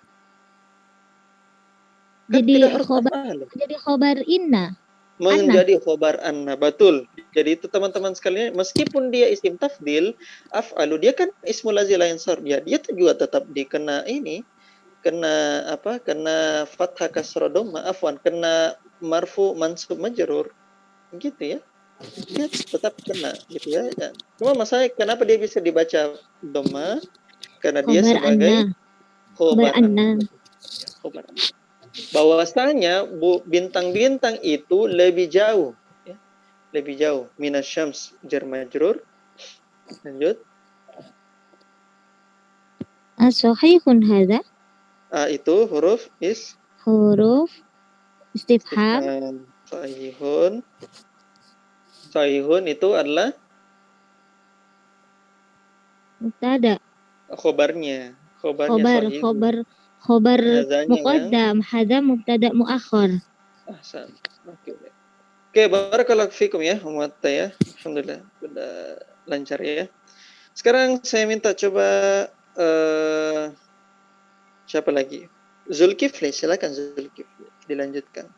Kan Jadi tidak harus khobar, af'al. jadi khobar inna. Menjadi khobar anna, betul. Jadi itu teman-teman sekalian, meskipun dia isim tafdil, af'alu, dia kan ismul lazil la yansarif. Dia juga tetap dikena ini, kena apa? Kena fathah kasrah dhamma, afwan, kena marfu mansub majrur. Gitu ya. Dia tetap kena gitu ya. Cuma masalahnya kenapa dia bisa dibaca dhamma? Karena dia Khobar sebagai anna. khobar anna. anna. Khobar anna. Bahwasanya bintang-bintang itu lebih jauh ya. Lebih jauh minasyams jar majrur. Lanjut. As-sahihun hadza. Itu huruf Huruf istifham. istifham. Sahihun. Sahihun itu adalah Mubtada. khobarnya. Khobarnya Khobar, sahihun. khobar, khobar Hazanya yang muqaddam. Hadza mubtada muakhar. ahsan. Oke, barakallahu fikum ya, Muatta ya. Alhamdulillah, sudah lancar ya. Sekarang saya minta coba siapa lagi? Zulkifli, silakan Zulkifli, dilanjutkan.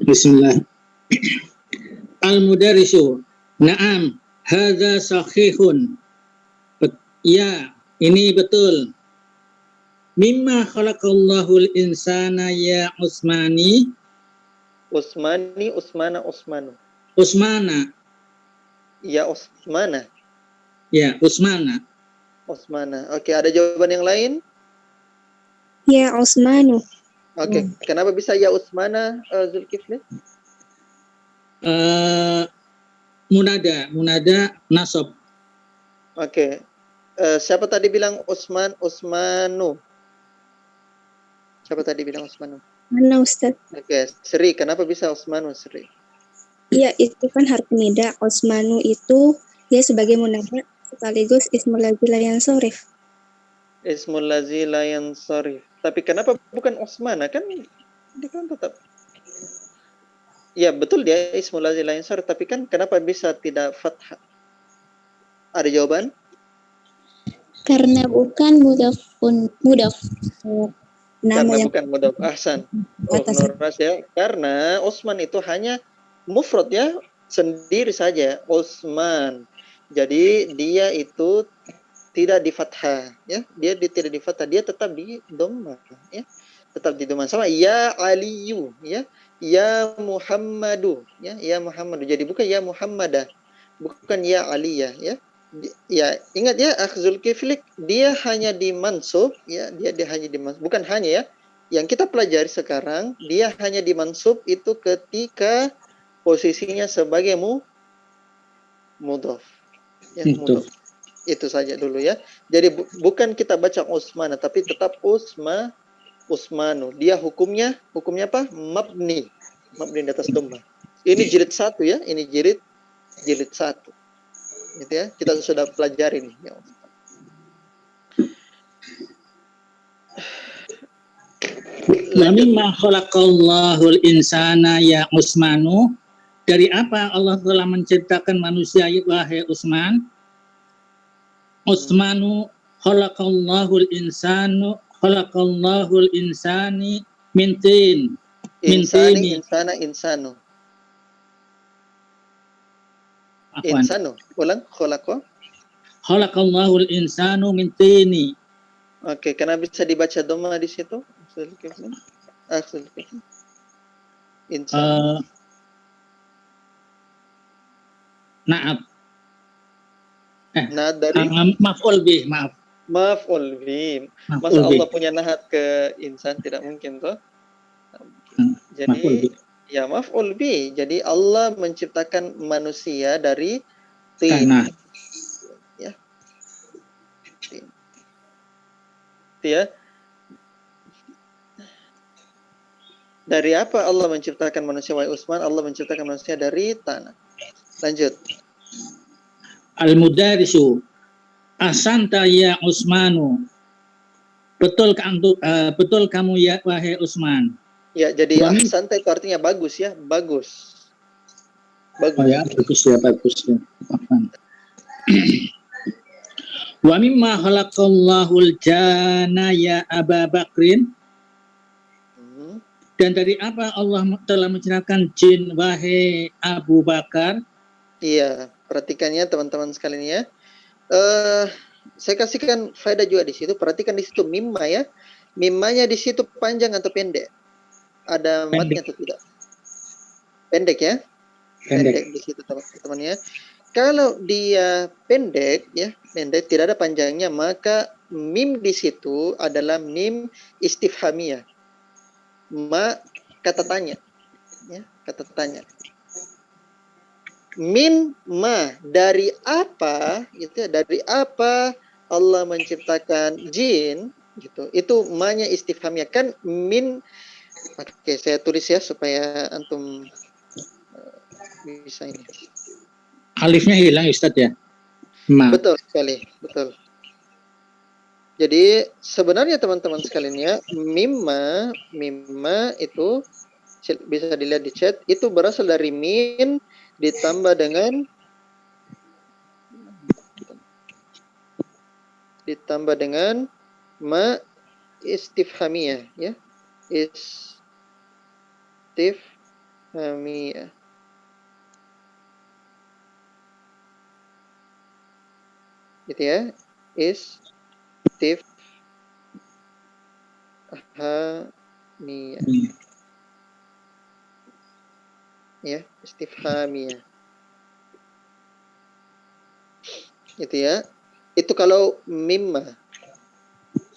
Bismillah. Al-mudarrisu. Naam, hadza sahihun. Ya, ini betul. Mimma khalaqallahu al-insana ya Usmani. Usmani, Usmana, Usmanu. Usmana. Ya Usmana. Ya, Usmana. Usmana. Oke, ada jawaban yang lain? Ya Usmanu. Oke, kenapa bisa ya Usmana, Zulkifli? Munada nasab. Oke. Siapa tadi bilang Usmanu? Siapa tadi bilang Usmanu? Mana Ustaz? Oke, Sri, kenapa bisa Usmanu, Sri? Ya itu kan harfi nida. Usmanu itu dia sebagai munada sekaligus ismul lazil la yansarif. Ismul lazi la yansarif. Tapi kenapa bukan Usmana? Kan dia kan tetap. Ya, betul dia ismul lazi la yansarif, tapi kan kenapa bisa tidak fathah? Ada jawaban? Karena bukan mudaf. Nama Karena yang bukan mudhaf. Ahsan. atas. Nuras ya. Karena Utsman itu hanya mufrad ya, sendiri saja, Utsman. Jadi dia itu tidak di fathah ya. Tidak di fathah, dia tetap di dhamma ya. Tetap di dhamma sama ya Aliyu ya. Ya Muhammadu ya, ya Muhammadu. Jadi bukan ya Muhammadah. Bukan ya Aliyah ya. Ya, ingat ya, Akhzul Kiflik dia hanya dimansub ya, dia hanya dimansub, bukan hanya ya. Yang kita pelajari sekarang, dia hanya dimansub itu ketika posisinya sebagai mudhaf. Ya, mudhaf. Itu saja dulu ya. Jadi bukan kita baca Utsman, tapi tetap Utsmanu. Dia hukumnya apa? Mabni di atas dhamma. Ini jilid 1 ya, ini jilid 1. Gitu ya, kita sudah pelajari nih. Ya. Wa mimma khalaqallahu al-insana ya Usmanu. Dari apa Allah telah menciptakan manusia wahai Utsman? Utsmanu khalaqallahu al-insani min tin. Insani, insanu. Insanu. Ulang, Khalaqallahu al-insanu min tini. Oke, kenapa bisa dibaca dhamma di situ? Insan. Naam. Nah, dari maf'ul bih, maaf. Maf'ul bih. Masa Allah punya nahat ke insan, tidak mungkin toh? Jadi ya maf'ul bih. Jadi Allah menciptakan manusia dari tin. Ya. Tin. Ya. Dari apa Allah menciptakan manusia wahai Utsman? Allah menciptakan manusia dari tanah. Lanjut. Al-mudarrisu ahsanta ya Utsmanu. betul kamu ya wahai Utsman. Ya, jadi Wa min- ahsanta itu artinya bagus ya, bagus. Bagus. Oh ya, bagus ya. Afwan. Wa mimma khalaqallahul jana ya Aba Bakrin. Hmm. Dan dari apa Allah telah menciptakan jin wahai Abu Bakar? Iya, perhatikannya teman-teman sekalian ya. Saya kasihkan faedah juga di situ. Perhatikan di situ mimma ya. Mimmanya di situ panjang atau pendek? Ada matnya atau tidak? Pendek ya. Pendek di situ teman-teman ya. Kalau dia pendek ya, pendek tidak ada panjangnya, maka mim di situ adalah mim istifhamiyah. Ma kata tanya. Ya, kata tanya. Min ma dari apa gitu ya, dari apa Allah menciptakan jin gitu. Itu ma-nya istifhamiyah kan min. Oke, saya tulis ya supaya antum bisa ini. Alifnya hilang Ustaz ya? Ma. Betul sekali, betul. Jadi sebenarnya teman-teman sekalian ya, mimma itu bisa dilihat di chat, itu berasal dari min ditambah dengan ma istifhamiyah ya. Istifhamiyah. Gitu ya. Istifhamiyah. Ya, istifhamiyah. Gitu ya. Itu kalau mimma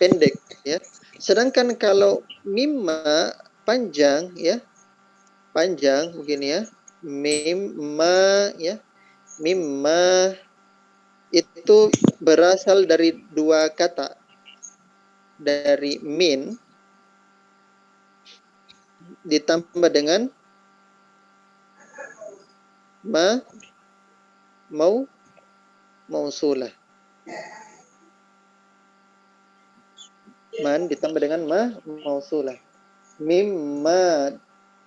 pendek ya. Sedangkan kalau mimma panjang ya. Panjang begini ya. Mimma ya. Mimma itu berasal dari dua kata. Dari min ditambah dengan mausulah. Man ditambah dengan mausulah. Mimma.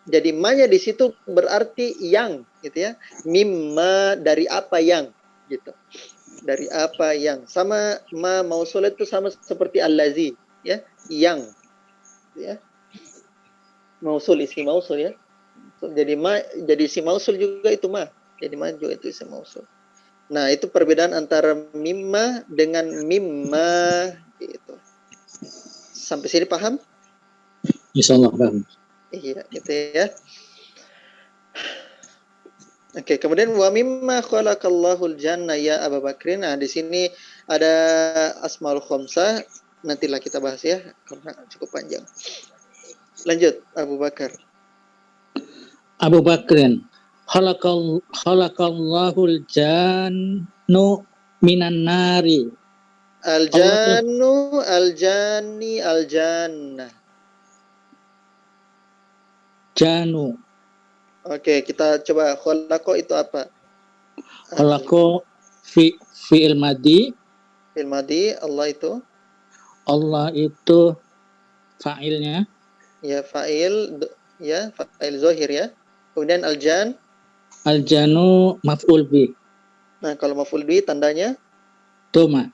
Jadi ma-nya di situ berarti yang gitu ya. Mimma dari apa yang gitu. Dari apa yang. Sama ma mausulah itu sama seperti allazi ya, yang ya. Mausul isi mausul ya. Jadi jadi isi mausul juga itu ma. Jadi ma juga itu isi mausul. Nah, itu perbedaan antara mimma dengan mimma gitu. Sampai sini paham? Insyaallah paham. Iya, gitu ya. Oke, kemudian wa mimma khalaqallahul janna ya Abu Bakrin. Nah, di sini ada asmaul khamsah, nantilah kita bahas ya karena cukup panjang. Lanjut Abu Bakar. Abu Bakrin. Khalaqallahul jannu minan nari. Al-jannu, al-janni, al-jannah. Janu. Oke, kita coba khalaqa itu apa? Khalaqa fi'il madi. Fil madi, Allah itu Allah itu fa'ilnya. ya fa'il ya, fa'il zahir ya. Kemudian al-jan. Al-janu maf'ul bi. Nah, kalau maf'ul bi tandanya Doma.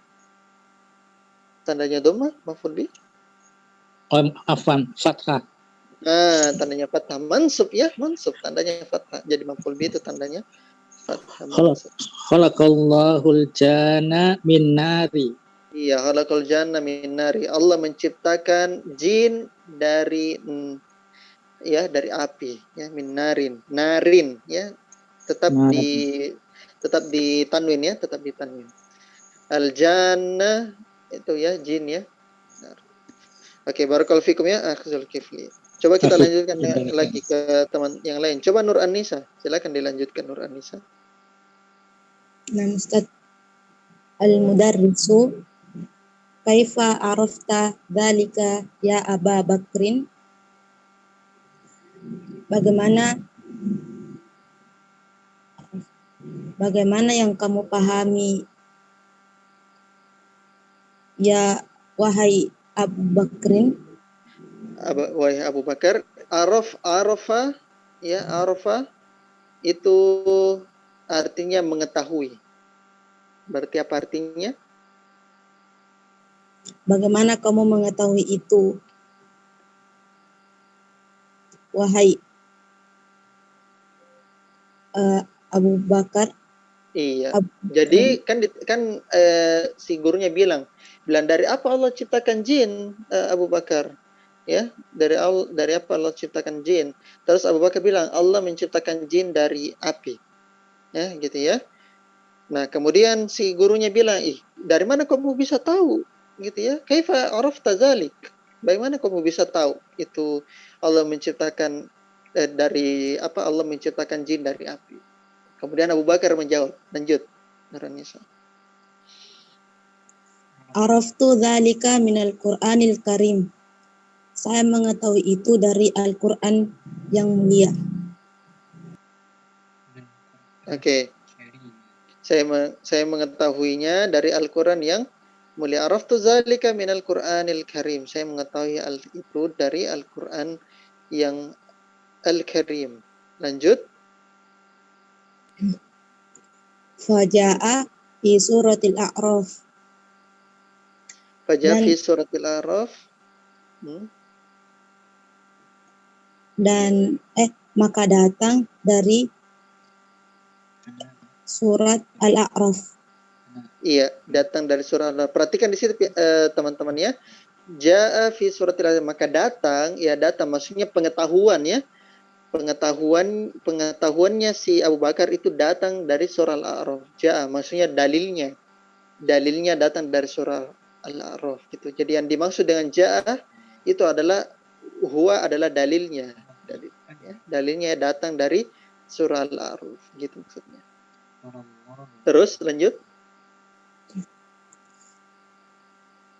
dhamma, maf'ul bi. Afwan, fathah. Nah, tandanya fathah. Mansub ya, mansub tandanya fathah. Jadi maf'ul bi itu tandanya fathah mansub. Khalaqallahul jana min nari. Iya, khalaqal janna min nari. Allah menciptakan jin dari dari api ya, min narin. Narin ya. Tetap di tanwin ya, tetap di tanwin. Al jannah itu ya jin ya. Oke, barakallahu fikum ya, akhzul kifli. Coba kita lanjutkan lagi ke teman yang lain. Coba Nur Anissa, silakan dilanjutkan Nur Anissa. Nah, Ustaz. Al-mudarrisu kaifa arafta dzalika ya Aba Bakrin? Bagaimana yang kamu pahami ya wahai Abu Bakrin. Wahai Abu Bakar, arafa ya, arafa itu artinya mengetahui. Berarti apa artinya? Bagaimana kamu mengetahui itu, wahai Abu Bakar? Iya. Abu Jadi kan si gurunya bilang dari apa Allah ciptakan jin, Abu Bakar? Ya, dari apa Allah ciptakan jin? Terus Abu Bakar bilang Allah menciptakan jin dari api. Ya, gitu ya. Nah, kemudian si gurunya bilang, dari mana kamu bisa tahu? Gitu ya. Kaifa arafta dzalik? Bagaimana kamu bisa tahu itu Allah menciptakan dari apa Allah menciptakan jin dari api? Kemudian Abu Bakar menjawab, lanjut. Nuraniza. Araftu dzalika minal Qur'anil Karim. Saya mengetahui itu dari Al-Qur'an yang mulia. Oke. Saya mengetahuinya dari Al-Qur'an yang mulia. Araftu dzalika minal Qur'anil Karim. Saya mengetahui itu dari Al-Qur'an yang Al-Karim. Lanjut. Faja'a fi suratil A'raf. Faja'a fi suratil A'raf. Maka datang dari surat Al-A'raf. Iya, datang dari surah Al-A'raf. Perhatikan di situ teman-teman ya. Ja'a fi suratil A'raf, maka datang, ya datang maksudnya pengetahuan ya. Pengetahuannya si Abu Bakar itu datang dari surah Al-A'raf. Ja'a maksudnya dalilnya. Dalilnya datang dari surah Al-A'raf gitu. Jadi yang dimaksud dengan ja'a itu adalah huwa adalah dalilnya. Dalilnya datang dari surah Al-A'raf gitu maksudnya. Terus lanjut.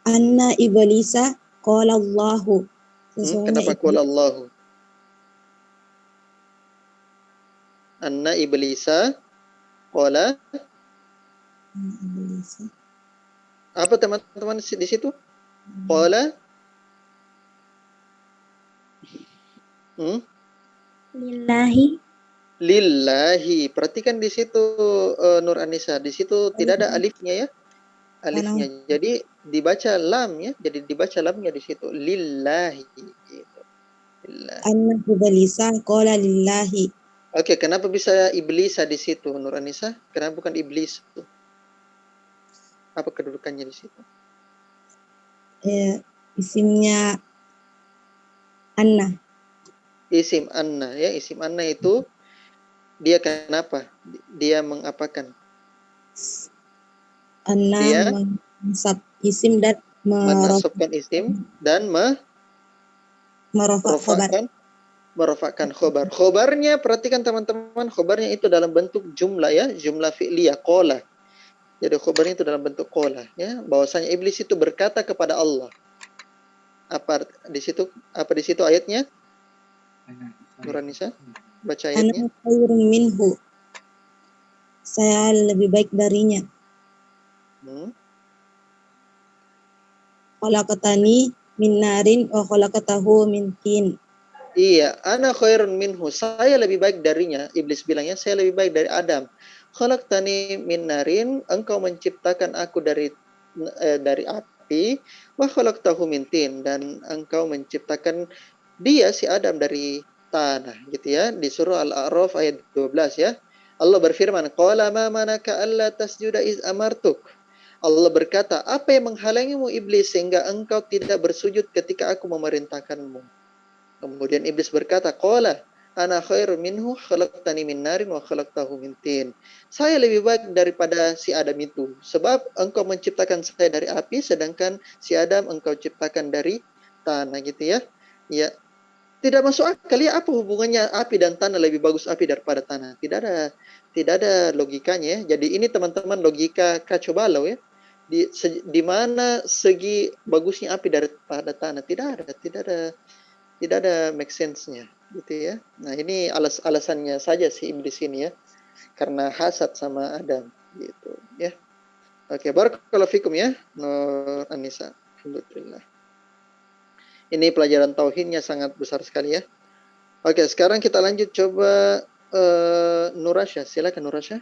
Anna iblisa qala Allahu. Kenapa qala Allahu? Anna iblisa qala. Apa teman-teman di situ? Qala lillahi. Perhatikan di situ Nur Anissa, di situ tidak ada alifnya ya. Alifnya. Jadi dibaca lam ya. Jadi dibaca lamnya di situ. Lillahi gitu. Lillahi. Anna iblisa qala lillahi. Oke, kenapa bisa iblisa di situ Nur Anissa? Kenapa bukan iblis? Apa kedudukannya di situ? Isimnya Anna. Isim Anna ya, isim Anna itu dia kenapa? Dia mengapakan? Anna Dia menasab isim dan menasabkan isim dan merofakkan khobar. Khobarnya perhatikan teman-teman, khobarnya itu dalam bentuk jumlah ya, jumlah fi'liyah qala. Jadi khobarnya itu dalam bentuk qala ya, bahwasanya iblis itu berkata kepada Allah. Apa di situ ayatnya? Nuranisa, baca ayatnya. Ana khairun minhu. Saya lebih baik darinya. Khalaqatani min narin wa khalaqatahu min tin. Iya, ana khairun minhu. Saya lebih baik darinya. Iblis bilangnya, saya lebih baik dari Adam. Khalaqtani min narin, engkau menciptakan aku dari api, wa khalaqtahu min tin, dan engkau menciptakan dia si Adam dari tanah, gitu ya. Di surah Al-A'raf ayat 12 ya. Allah berfirman, qala ma manaka alla tasjuda iz amartuk. Allah berkata, apa yang menghalangimu iblis sehingga engkau tidak bersujud ketika aku memerintahkanmu? Kemudian iblis berkata, qala ana khairun minhu khalaqtani min narin wa khalaqtahu min tin. Saya lebih baik daripada si Adam itu, sebab engkau menciptakan saya dari api, sedangkan si Adam engkau ciptakan dari tanah, gitu ya. Ya, tidak masuk akal ya, apa hubungannya api dan tanah, lebih bagus api daripada tanah? Tidak ada logikanya ya. Jadi ini teman-teman logika kacau balau ya. Di mana segi bagusnya api daripada tanah? Tidak ada make sense-nya gitu ya. Nah, ini alasannya saja si iblis ini ya. Karena hasad sama Adam gitu ya. Oke, barakallahu fikum ya Nur Anissa. Alhamdulillah. Ini pelajaran tauhidnya sangat besar sekali ya. Oke, sekarang kita lanjut coba Nurasya. Silakan Nurasya.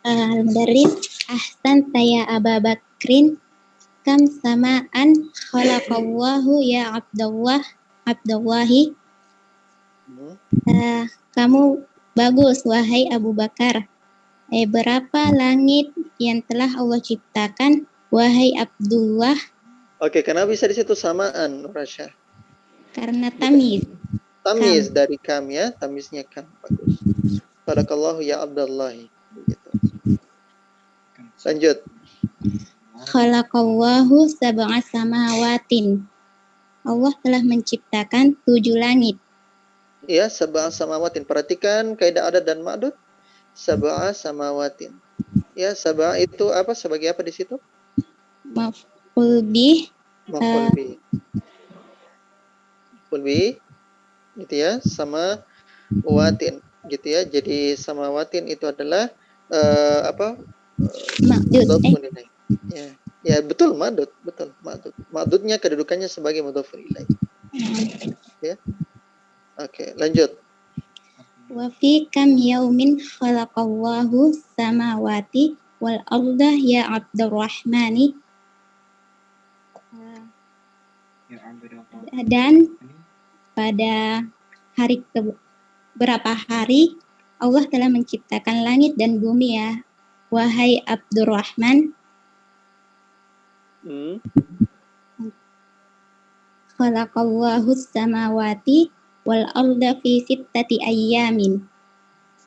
Al-Mudarris, ahsan ya Aba Bakrin, kam samaan khalaqallahu ya Abdallahi. Kamu bagus, wahai Abu Bakar. Berapa langit yang telah Allah ciptakan, wahai Abdullah? Oke, kenapa bisa di situ samaan, Nurasya? Karena tamiz. Tamiz dari kam ya, tamiznya kam. Bagus. Barakallahu ya Abdallahi. Begitu. Lanjut. Khalaqallahu sab'a samawatin. Allah telah menciptakan 7 langit. Ya, sab'a samawatin. Perhatikan kaidah adat dan ma'dud. Sab'a samawatin. Ya, sab'a itu apa? Sebagai apa di situ? Maf'ul bih. Maf'ul bih. Maf'ul bih. Gitu ya, sama watin. Gitu ya. Jadi samawatin itu adalah apa? Mudhafun ilaih. Ya. Ya, betul ma'dud, betul ma'dud. Ma'dudnya kedudukannya sebagai mudhafun ilaih. Ya. Oke, lanjut. Wa fi kam yaumin khalaqallahu samawati wal arda ya Abdurrahmani. Dan pada hari berapa hari Allah telah menciptakan langit dan bumi ya, wahai Abdurrahman. Khalaqallahu samawati wal arda fi sittati ayyamin.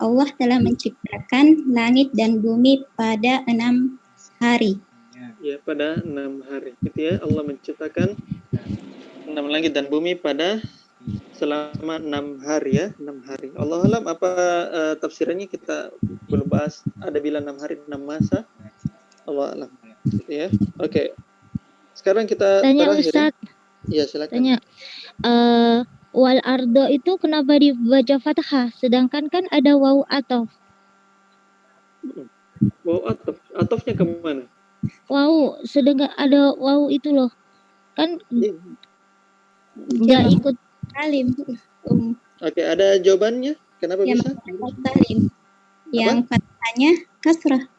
Allah telah menciptakan langit dan bumi pada 6 hari. Ya, pada 6 hari. Gitu ya, Allah menciptakan 6 langit dan bumi pada selama 6 hari ya, 6 hari. Allah alam apa tafsirannya kita belum bahas. Ada bilang 6 hari 6 masa. Allah alam. Gitu ya. Oke. Sekarang kita Tanya terakhir. Ustaz. Ya, silakan. Tanya. Wal ardo itu kenapa dibaca fathah? Sedangkan kan ada waw atof. Waw atof. Atofnya kemana? Waw, sedangkan ada waw itu loh. Kan nggak ikut salim. Oke, ada jawabannya? Kenapa bisa? Salim. Yang fathahnya kasrah.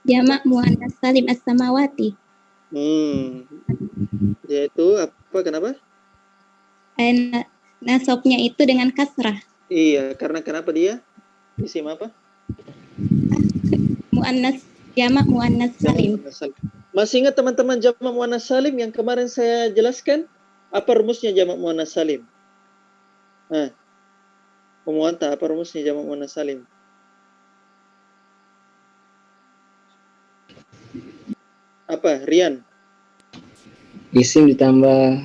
Jamak muannas salim as-samawati. Yaitu apa? Kenapa? Nasabnya itu dengan kasrah. Iya, karena kenapa dia? Isim apa? Muannas, jamak muannas salim. Masih ingat teman-teman jamak muannas salim yang kemarin saya jelaskan? Apa rumusnya jamak muannas salim? Pemuanta, apa rumusnya jamak muannas salim? Apa, Rian? Isim ditambah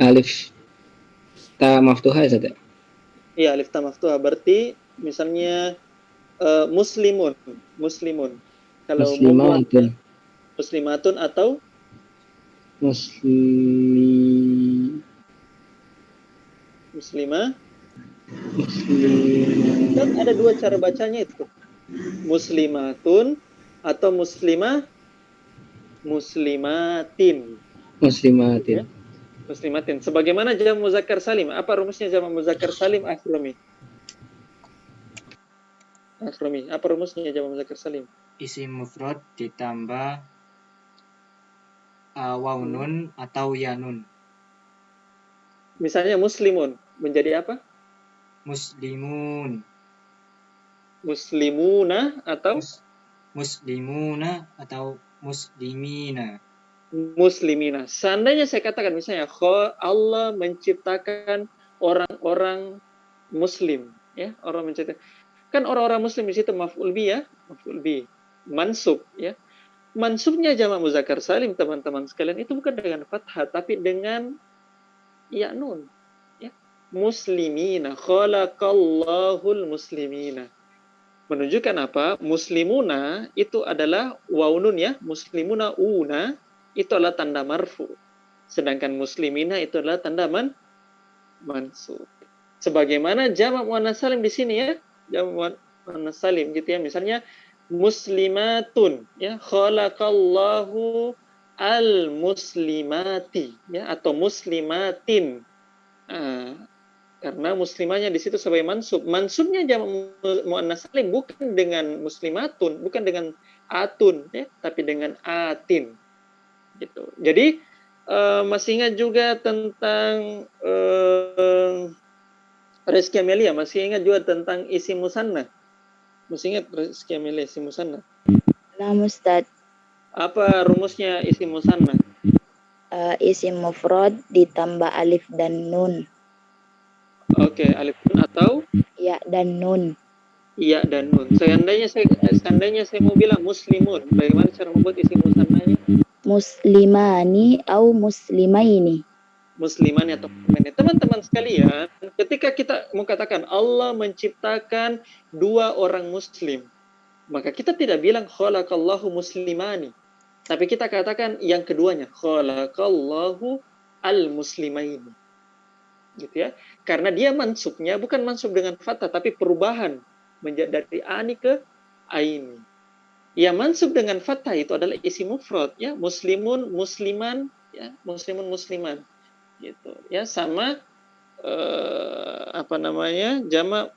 alif ta maftuhah ya, Ustaz? Iya, alif ta maftuhah. Berarti misalnya muslimun. Kalau muslimatun. Muslimatun atau muslimah. Dan ada 2 cara bacanya itu. Muslimatun atau muslimatin. Ya? Muslimatin. Sebagaimana jamak muzakkar salim. Apa rumusnya jamak muzakkar salim? Akhrami. Apa rumusnya jamak muzakkar salim? Isim mufrad ditambah waw nun atau ya nun. Misalnya muslimun menjadi apa? Muslimun. Muslimuna atau muslimuna atau muslimina. Muslimina. Seandainya saya katakan misalnya Allah menciptakan orang-orang muslim, ya, orang menciptakan. Kan orang-orang muslim di situ maf'ul bi ya, maf'ul bi. Mansub ya. Mansubnya jamak muzakkar salim teman-teman sekalian itu bukan dengan fathah tapi dengan ya nun. Ya. Muslimina, khalaqallahul muslimina. Menunjukkan apa? Muslimuna itu adalah waw nun ya, muslimuna una itu adalah tanda marfu. Sedangkan muslimina itu adalah tanda mansub. Sebagaimana jamak muannas salim di sini ya, jamak muannas salim gitu ya. Misalnya muslimatun, ya, khalaqallahu al-muslimati, ya, atau muslimatin. Karena muslimanya di situ sebagai mansub. Mansubnya jamak muannas salim, bukan dengan muslimatun, bukan dengan atun, ya, tapi dengan atin. Gitu. Jadi masih ingat juga tentang Rizky Amelia, masih ingat juga tentang isim musanna. Masih ingat Rizky Amelia isim musanna? Nah, Ustaz, Apa rumusnya isim musanna? isim mufrad ditambah alif dan nun. Oke, alif atau Ya dan nun. iya dan nun. Seandainya saya mau bilang muslimun, bagaimana cara membuat isim musannanya? Muslimani au muslimaini. Musliman atau muslimin. Teman-teman sekalian, ketika kita mau katakan Allah menciptakan dua orang muslim, maka kita tidak bilang khalaqallahu muslimani, tapi kita katakan yang keduanya, khalaqallahu al-muslimaini. Gitu ya. Karena dia mansubnya bukan mansub dengan fathah, tapi perubahan menjadi dari ani ke aini. Ya, mansub dengan fathah itu adalah isim mufrad, ya, muslimun, musliman, ya, muslimun, musliman. Gitu. Ya, sama jamak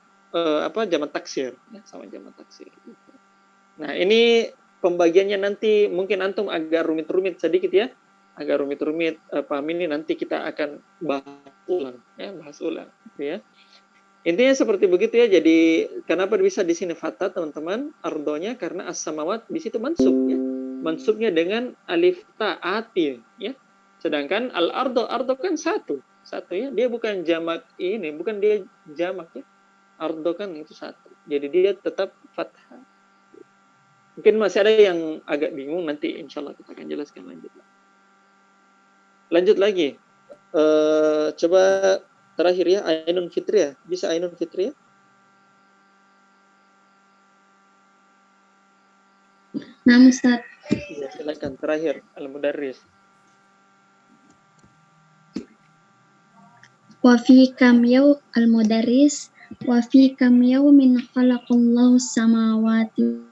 jamak taksir, ya, sama jamak taksir. Gitu. Nah, ini pembagiannya nanti mungkin antum agak rumit-rumit sedikit, ya. Agak rumit-rumit paham ini, nanti kita akan bahas ulang, gitu ya. Intinya seperti begitu ya. Jadi kenapa bisa di sini fathah, teman-teman? Ardonya karena as-samawat di situ mansub, ya. Mansubnya dengan alif ta'ati, ya. Sedangkan al-ardo kan satu ya. Dia bukan jamak ini, bukan dia jamak, ya. Ardo kan itu satu. Jadi dia tetap fathah. Mungkin masih ada yang agak bingung, nanti insya Allah kita akan jelaskan lanjut lagi. Coba terakhir ya, Ainun Fitriyah. Bisa Ainun Fitriyah? Nah, Ustaz. Ya, silakan terakhir Al-Mudarris. Wa fi kam yaw al-mudarris wa fi kam yawmin khalaqallahu samawati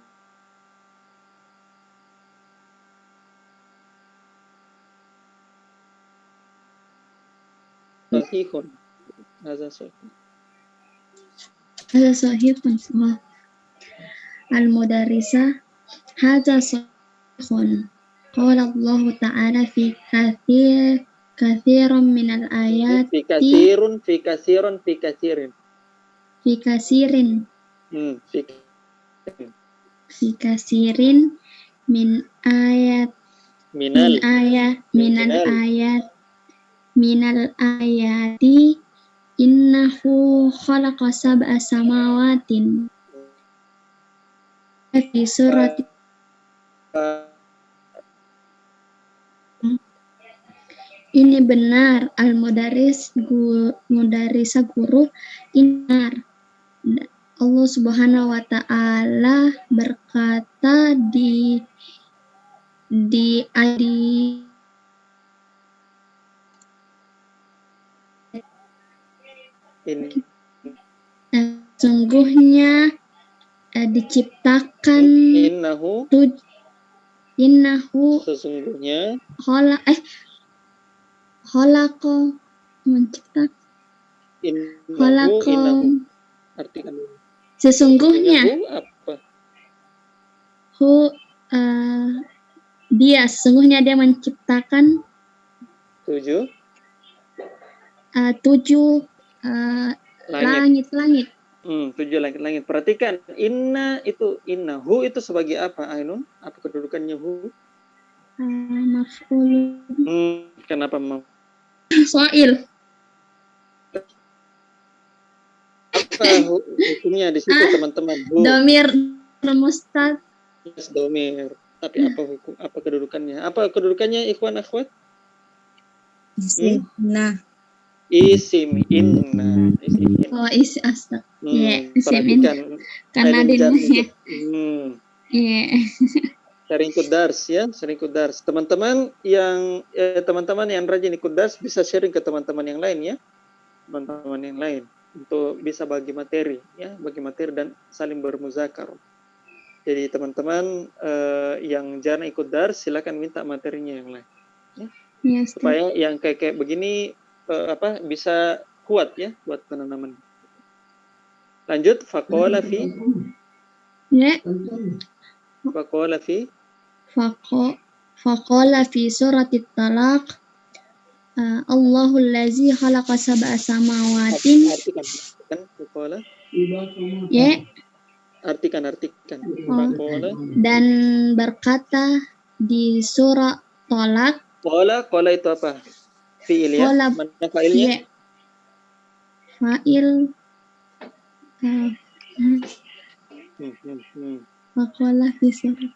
Sahihun. Hadza sahih. hadza sahihun wa al-mudarrisa hadza sahihun. Qala Allah Ta'ala fi kathiran min al-ayati Fi katsirin. fi kasirin min ayat minal ayati innahu khalaqa sab'a samawatin fi surati ini benar mudarisa guru benar. Allah Subhanahu wa Ta'ala berkata di sungguhnya diciptakan innahu sesungguhnya khalaqa menciptakan artikan sesungguhnya apa? Sesungguhnya dia menciptakan 7 langit-langit. 7 langit-langit. Perhatikan, innahu itu sebagai apa, Ainun? Apa kedudukannya hu? Maf'ul. Kenapa Soil. Apa hukumnya di situ, teman-teman? Domir mustad. Yes, domir. Tapi apa kedudukannya? Apa kedudukannya, ikhwan akhwat? Isim inna. Oh, isi astag. Isim Perhatikan. Karena dinanya. Sering ikut dars, ya, sering ikut dars. Teman-teman yang rajin ikut dars bisa sharing ke teman-teman yang lain, ya. Teman-teman yang lain untuk bisa bagi materi, ya, bagi materi dan saling bermuzakarah. Jadi teman-teman yang jarang ikut dars silakan minta materinya yang lain. Ya, Ustaz. Supaya yang kayak begini bisa kuat ya buat penanaman. Lanjut, faqala fi Ya. Faqala fi suratit talaq Allahul ladzi khalaqa sab'a samawatin. Artikan faqala. Ya. Artikan. Faqala. Dan berkata di surah Talaq. Qala itu apa? Fi'il ya? Qala, mana fa'ilnya? ya. Fa'il. Faqala fi surah.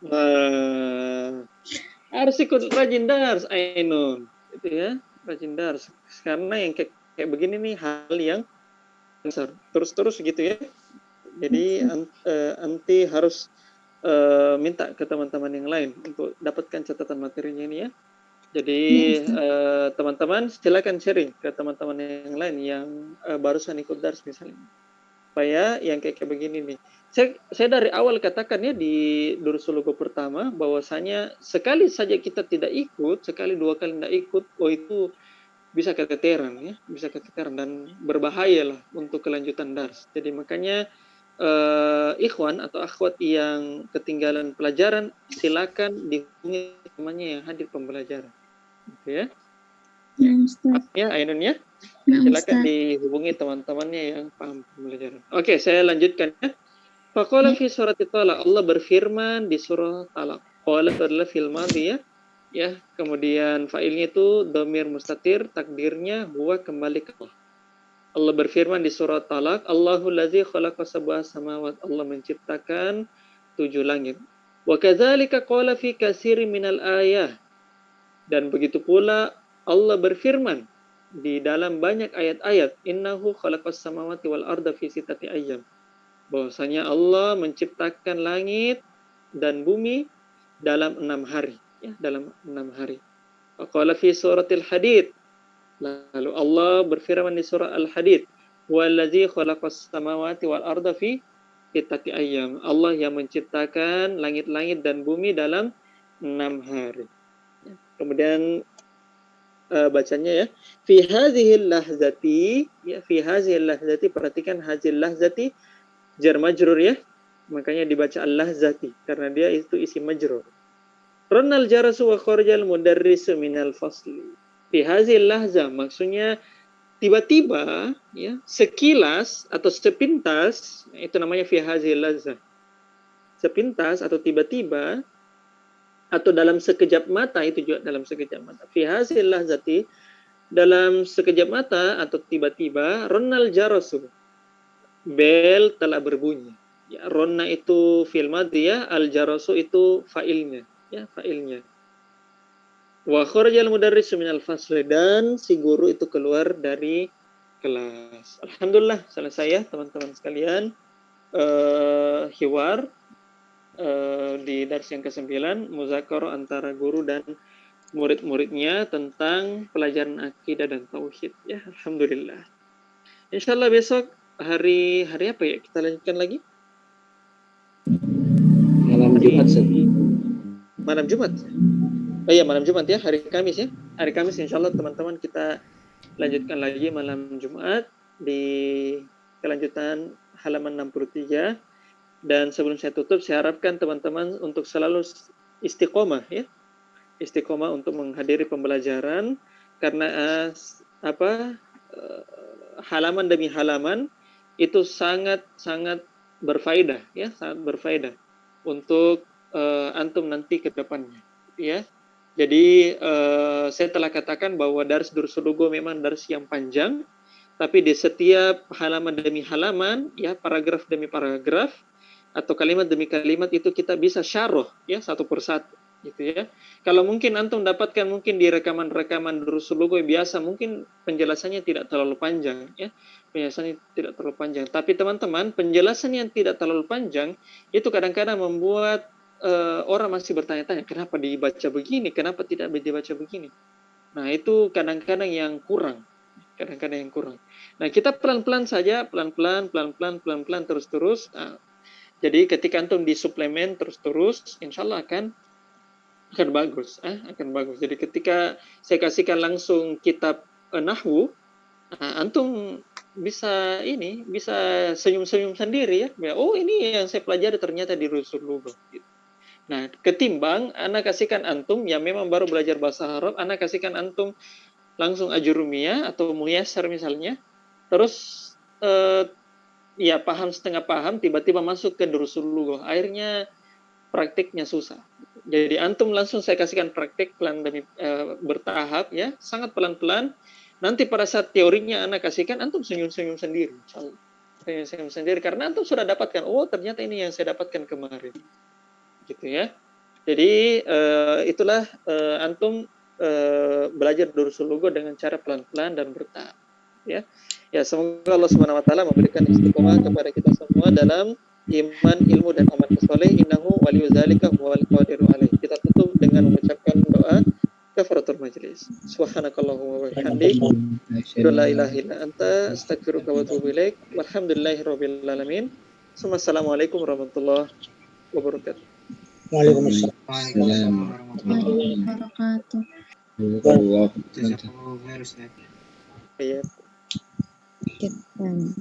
Harus ikut rajin dars, Ainun. Itu ya, rajin dars. Karena yang kayak begini nih hal yang terus gitu ya. Jadi anti harus minta ke teman-teman yang lain untuk dapatkan catatan materinya ini ya. Jadi teman-teman silakan sharing ke teman-teman yang lain yang barusan ikut dars misalnya. Supaya yang kayak begini nih. Saya dari awal katakan ya di Durusul Lugo pertama bahwasanya sekali saja kita tidak ikut, sekali dua kali tidak ikut, itu bisa keteteran ya, dan berbahaya lah untuk kelanjutan dars. Jadi makanya ikhwan atau akhwat yang ketinggalan pelajaran silakan dihubungi temannya yang hadir pembelajaran. Gitu ya. Ya, Ainun ya. Silakan dihubungi teman-temannya yang paham pembelajaran. Oke, saya lanjutkan ya. Faqala fi surati Talaq, Allah berfirman di surah Talaq. Qala adalah fil madhi ya. Ya, kemudian fa'ilnya itu dhamir mustatir, takdirnya huwa kembali ke Allah. Allah berfirman di surah Talaq, Allahul ladzi khalaqa sab'a samawat, Allah menciptakan 7 langit. Wa kadzalika qala fi katsirin minal ayah. Dan begitu pula Allah berfirman di dalam banyak ayat-ayat, innahu khalaqas samawati wal arda fi sittati ayyam. Bahwasanya Allah menciptakan langit dan bumi dalam 6 hari, ya, dalam 6 hari. Qala fi suratil Hadid. Lalu Allah berfirman di surah Al-Hadid, wallazi khalaqas samawati wal arda fi sittati ayyam. Allah yang menciptakan langit-langit dan bumi dalam 6 hari. Kemudian bacanya ya, fi hadhil lahzati, ya, fi hadhil lahzati, perhatikan hadhil lahzati jar majrur ya, makanya dibaca al-lahzati karena dia itu isim majrur. Ronal jarasu wa kharajal mudarrisu minal fasli. Fi hadhil lahza maksudnya tiba-tiba ya, sekilas atau sepintas, itu namanya fi hadhil lahza. Sepintas atau tiba-tiba atau dalam sekejap mata, itu juga dalam sekejap mata. Fi hadhil lahzati, dalam sekejap mata atau tiba-tiba, ronal jarasu, bel telah berbunyi. Ya, ronna itu fi'il madhi ya, al jarasu itu fa'ilnya, ya, fa'ilnya. Wa kharajal mudarrisu minal fasli, dan si guru itu keluar dari kelas. Alhamdulillah selesai ya teman-teman sekalian. Hiwar di dars yang ke-9, muzakarah antara guru dan murid-muridnya tentang pelajaran akidah dan tauhid ya. Alhamdulillah. Insyaallah besok hari apa ya? Kita lanjutkan lagi. Malam Jumat. Malam Jumat. Oh iya, malam Jumat ya, hari Kamis ya. Hari Kamis insyaallah teman-teman kita lanjutkan lagi malam Jumat di kelanjutan halaman 63. Dan sebelum saya tutup, saya harapkan teman-teman untuk selalu istiqomah ya. Istiqomah untuk menghadiri pembelajaran karena halaman demi halaman itu sangat berfaedah ya, sangat berfaedah untuk antum nanti ke depannya ya. Jadi saya telah katakan bahwa dars Durusul Lugo memang dars yang panjang, tapi di setiap halaman demi halaman ya, paragraf demi paragraf atau kalimat demi kalimat itu kita bisa syarah ya satu persatu gitu ya. Kalau mungkin antum dapatkan mungkin di rekaman-rekaman Durusul Lugo biasa mungkin penjelasannya tidak terlalu panjang ya. Penjelasannya tidak terlalu panjang. Tapi teman-teman, penjelasan yang tidak terlalu panjang itu kadang-kadang membuat orang masih bertanya-tanya, kenapa dibaca begini, kenapa tidak dibaca begini. Nah, itu kadang-kadang yang kurang. Nah, kita pelan-pelan saja, pelan-pelan terus-terus. Nah, Jadi ketika antum disuplemen terus-terus, insya Allah akan bagus, akan bagus. Jadi ketika saya kasihkan langsung kitab nahwu, antum bisa senyum-senyum sendiri ya. Oh, ini yang saya pelajari ternyata di Rasulullah. Gitu. Nah, ketimbang anak kasihkan antum yang memang baru belajar bahasa Arab, anak kasihkan antum langsung ajurumiyah atau muyassar misalnya, terus ya paham setengah paham, tiba-tiba masuk ke Rasulullah. Akhirnya praktiknya susah. Jadi antum langsung saya kasihkan praktik pelan demi bertahap ya, sangat pelan-pelan. Nanti pada saat teorinya anak kasihkan, antum senyum-senyum sendiri, insyaallah. Senyum-senyum sendiri karena antum sudah dapatkan. Oh, ternyata ini yang saya dapatkan kemarin. Gitu ya. Jadi itulah antum belajar durus lugo dengan cara pelan-pelan dan bertahap. Ya. Ya, semoga Allah Subhanahu wa taala memberikan istiqomah kepada kita semua dalam iman, ilmu dan amal soleh. Innahu waliyudzalika huwal qadiru alaih. Kita tutup dengan mengucapkan doa kafaratul majlis. Subhanakallahumma wa bihamdik, la ilaha illa anta, astaghfiruka wa atubu ilaik. Walhamdulillahirabbil alamin. Assalamualaikum warahmatullahi wabarakatuh. Waalaikumsalam. Waalaikumsalam Wabarakatuh. warahmatullahi wabarakatuh. Iya. Jepang.